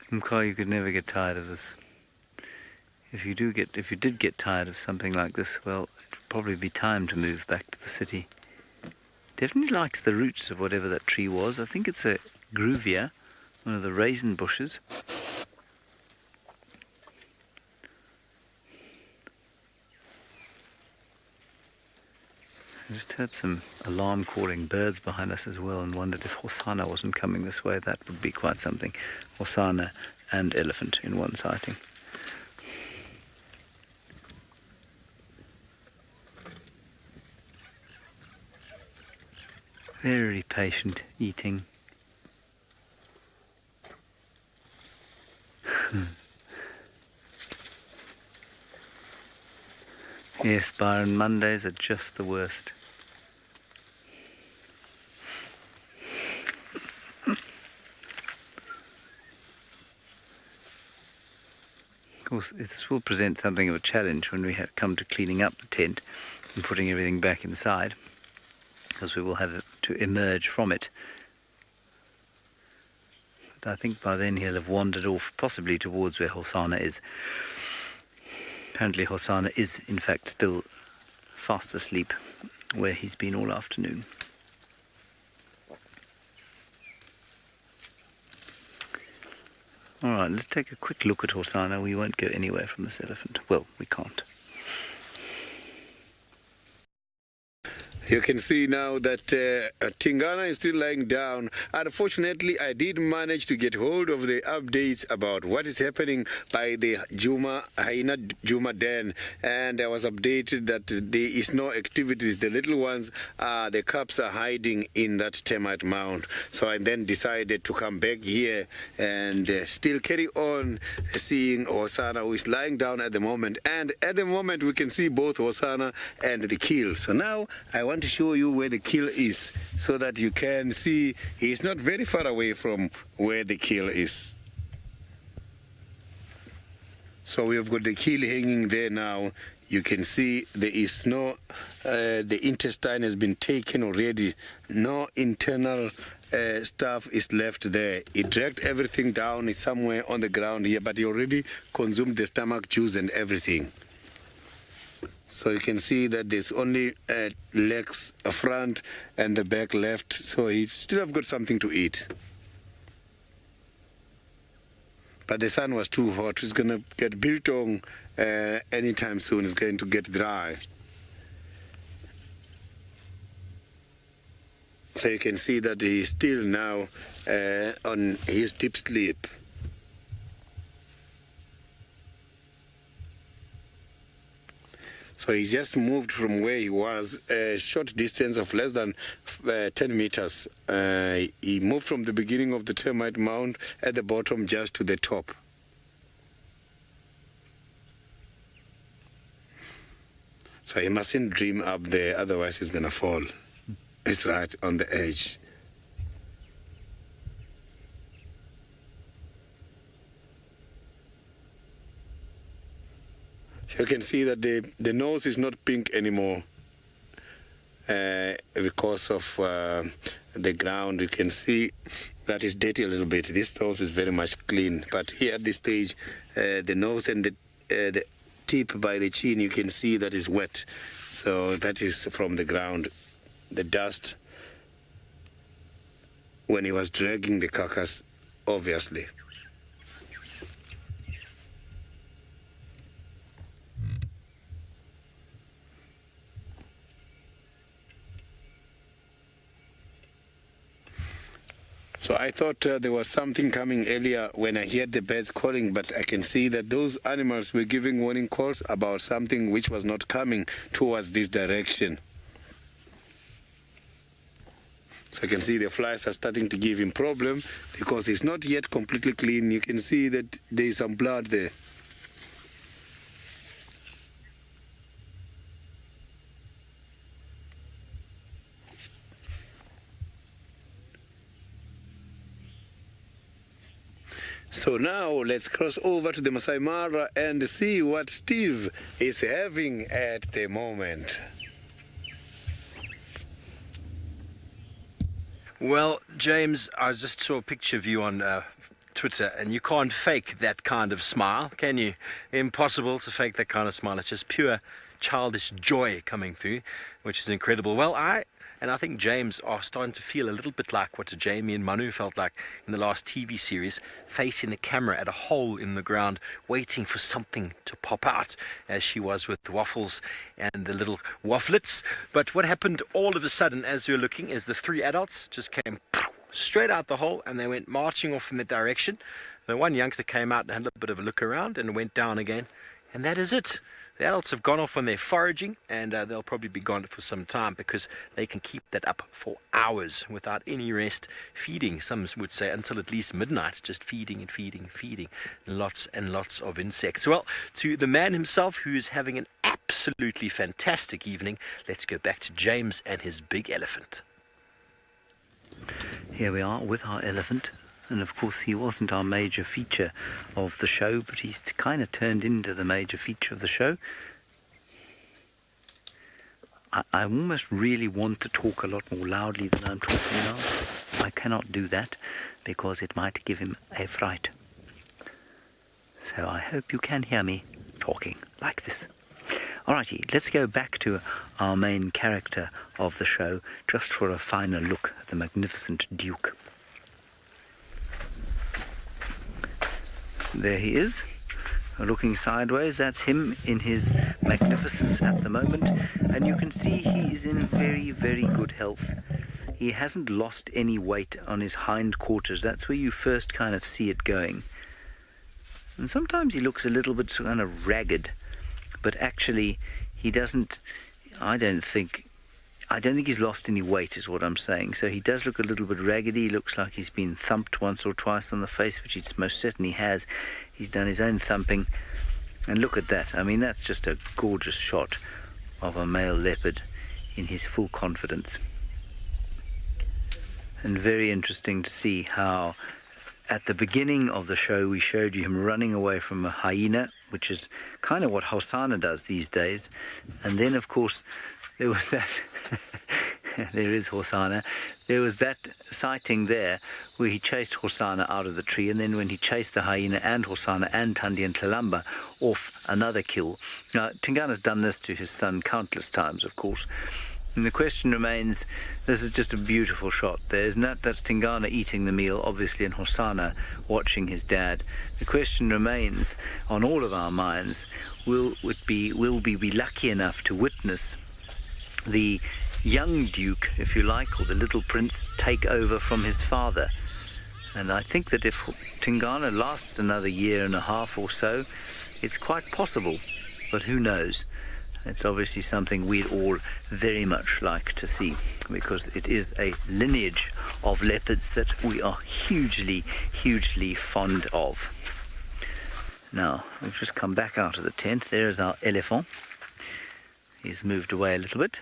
Mkai, you could never get tired of this. if you did get tired of something like this, well, it would probably be time to move back to the city. Definitely likes the roots of whatever that tree was. I think it's a gruvia, one of the raisin bushes. I just heard some alarm calling birds behind us as well and wondered if Hosana wasn't coming this way. That would be quite something. Hosana and elephant in one sighting. Very patient eating. Yes, Byron, Mondays are just the worst. Of course, this will present something of a challenge when we come to cleaning up the tent and putting everything back inside, because we will have to emerge from it. But I think by then he'll have wandered off, possibly towards where Hosana is. Apparently Hosana is, in fact, still fast asleep where he's been all afternoon. All right, let's take a quick look at Hosana. We won't go anywhere from this elephant. Well, we can't. You can see now that Tingana is still lying down. Unfortunately, I did manage to get hold of the updates about what is happening by the Hyena Juma Den, and I was updated that there is no activities. The little ones, the cubs are hiding in that termite mound. So I then decided to come back here and still carry on seeing Hosana, who is lying down at the moment. And at the moment, we can see both Hosana and the kill. So now I want to show you where the kill is so that you can see he is not very far away from where the kill is. So we have got the kill hanging there now. You can see there is no, the intestine has been taken already. No internal stuff is left there. He dragged everything down, is somewhere on the ground here, but he already consumed the stomach juice and everything. So you can see that there's only legs front and the back left, so he still have got something to eat. But the sun was too hot. It's going to get biltong anytime soon. It's going to get dry. So you can see that he's still now on his deep sleep. So he just moved from where he was a short distance of less than 10 meters. He moved from the beginning of the termite mound at the bottom just to the top. So he mustn't dream up there, otherwise he's going to fall. It's right on the edge. You can see that the nose is not pink anymore because of the ground. You can see that it's dirty a little bit. This nose is very much clean, but here at this stage, the nose and the tip by the chin, you can see that is wet. So that is from the ground, the dust when he was dragging the carcass, obviously. So I thought there was something coming earlier when I heard the birds calling, but I can see that those animals were giving warning calls about something which was not coming towards this direction. So I can see the flies are starting to give him problem because it's not yet completely clean. You can see that there is some blood there. So now let's cross over to the Maasai Mara and see what Steve is having at the moment. Well, James, I just saw a picture of you on Twitter, and you can't fake that kind of smile, can you? Impossible to fake that kind of smile. It's just pure childish joy coming through, which is incredible. Well, I think James are starting to feel a little bit like what Jamie and Manu felt like in the last TV series, facing the camera at a hole in the ground, waiting for something to pop out, as she was with the waffles and the little wafflets. But what happened all of a sudden, as we were looking, is the three adults just came straight out the hole, and they went marching off in the direction. The one youngster came out and had a little bit of a look around and went down again, and that is it. The adults have gone off on their foraging, and they'll probably be gone for some time, because they can keep that up for hours without any rest, feeding, some would say until at least midnight, just feeding and feeding and feeding, lots and lots of insects. Well, to the man himself, who is having an absolutely fantastic evening, let's go back to James and his big elephant. Here we are with our elephant. And of course he wasn't our major feature of the show, but he's kind of turned into the major feature of the show. I almost really want to talk a lot more loudly than I'm talking now. I cannot do that because it might give him a fright. So I hope you can hear me talking like this. Alrighty, let's go back to our main character of the show just for a final look at the magnificent Duke. There he is, looking sideways. That's him in his magnificence at the moment, and you can see he's in very, very good health. He hasn't lost any weight on his hindquarters. That's where you first kind of see it going. And sometimes he looks a little bit kind of ragged, but actually he doesn't, I don't think he's lost any weight, is what I'm saying. So he does look a little bit raggedy. He looks like he's been thumped once or twice on the face, which he most certainly has. He's done his own thumping. And look at that. I mean, that's just a gorgeous shot of a male leopard in his full confidence. And very interesting to see how at the beginning of the show we showed you him running away from a hyena, which is kind of what Hosanna does these days. And then, of course, there was that, there is Hosanna, there was that sighting there where he chased Hosanna out of the tree, and then when he chased the hyena and Hosanna and Thandi and Tlalamba off, another kill. Now, Tingana's done this to his son countless times, of course. And the question remains, this is just a beautiful shot. That's Tingana eating the meal, obviously, and Hosanna watching his dad. The question remains on all of our minds, will we be lucky enough to witness the young Duke, if you like, or the little prince, take over from his father? And I think that if Tingana lasts another year and a half or so, it's quite possible, but who knows? It's obviously something we'd all very much like to see, because it is a lineage of leopards that we are hugely, hugely fond of. Now, we've just come back out of the tent. There's our elephant. He's moved away a little bit.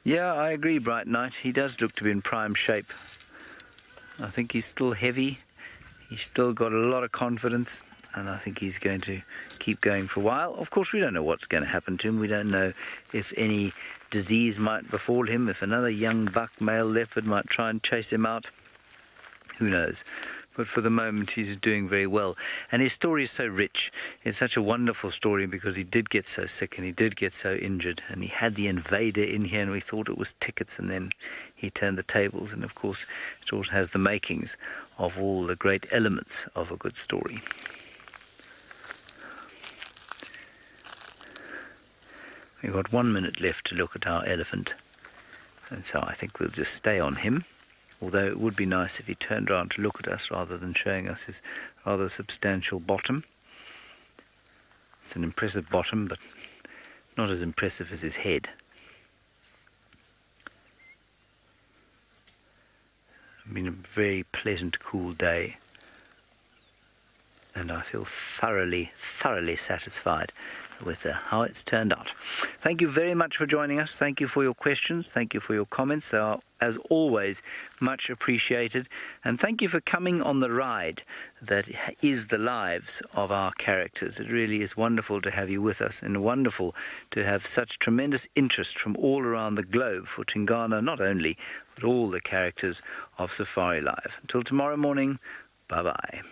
Yeah, I agree, Bright Knight. He does look to be in prime shape. I think he's still heavy. He's still got a lot of confidence, and I think he's going to keep going for a while. Of course, we don't know what's going to happen to him. We don't know if any disease might befall him, if another young buck male leopard might try and chase him out. Who knows? But for the moment, he's doing very well. And his story is so rich. It's such a wonderful story because he did get so sick and he did get so injured. And he had the invader in here and we thought it was tickets, and then he turned the tables. And of course, it all has the makings of all the great elements of a good story. We've got 1 minute left to look at our elephant. And so I think we'll just stay on him. Although it would be nice if he turned around to look at us rather than showing us his rather substantial bottom. It's an impressive bottom, but not as impressive as his head. It's been a very pleasant, cool day. And I feel thoroughly satisfied with how it's turned out. Thank you very much for joining us. Thank you for your questions. Thank you for your comments. They are as always, much appreciated. And thank you for coming on the ride that is the lives of our characters. It really is wonderful to have you with us, and wonderful to have such tremendous interest from all around the globe for Tingana, not only, but all the characters of Safari Live. Until tomorrow morning, bye-bye.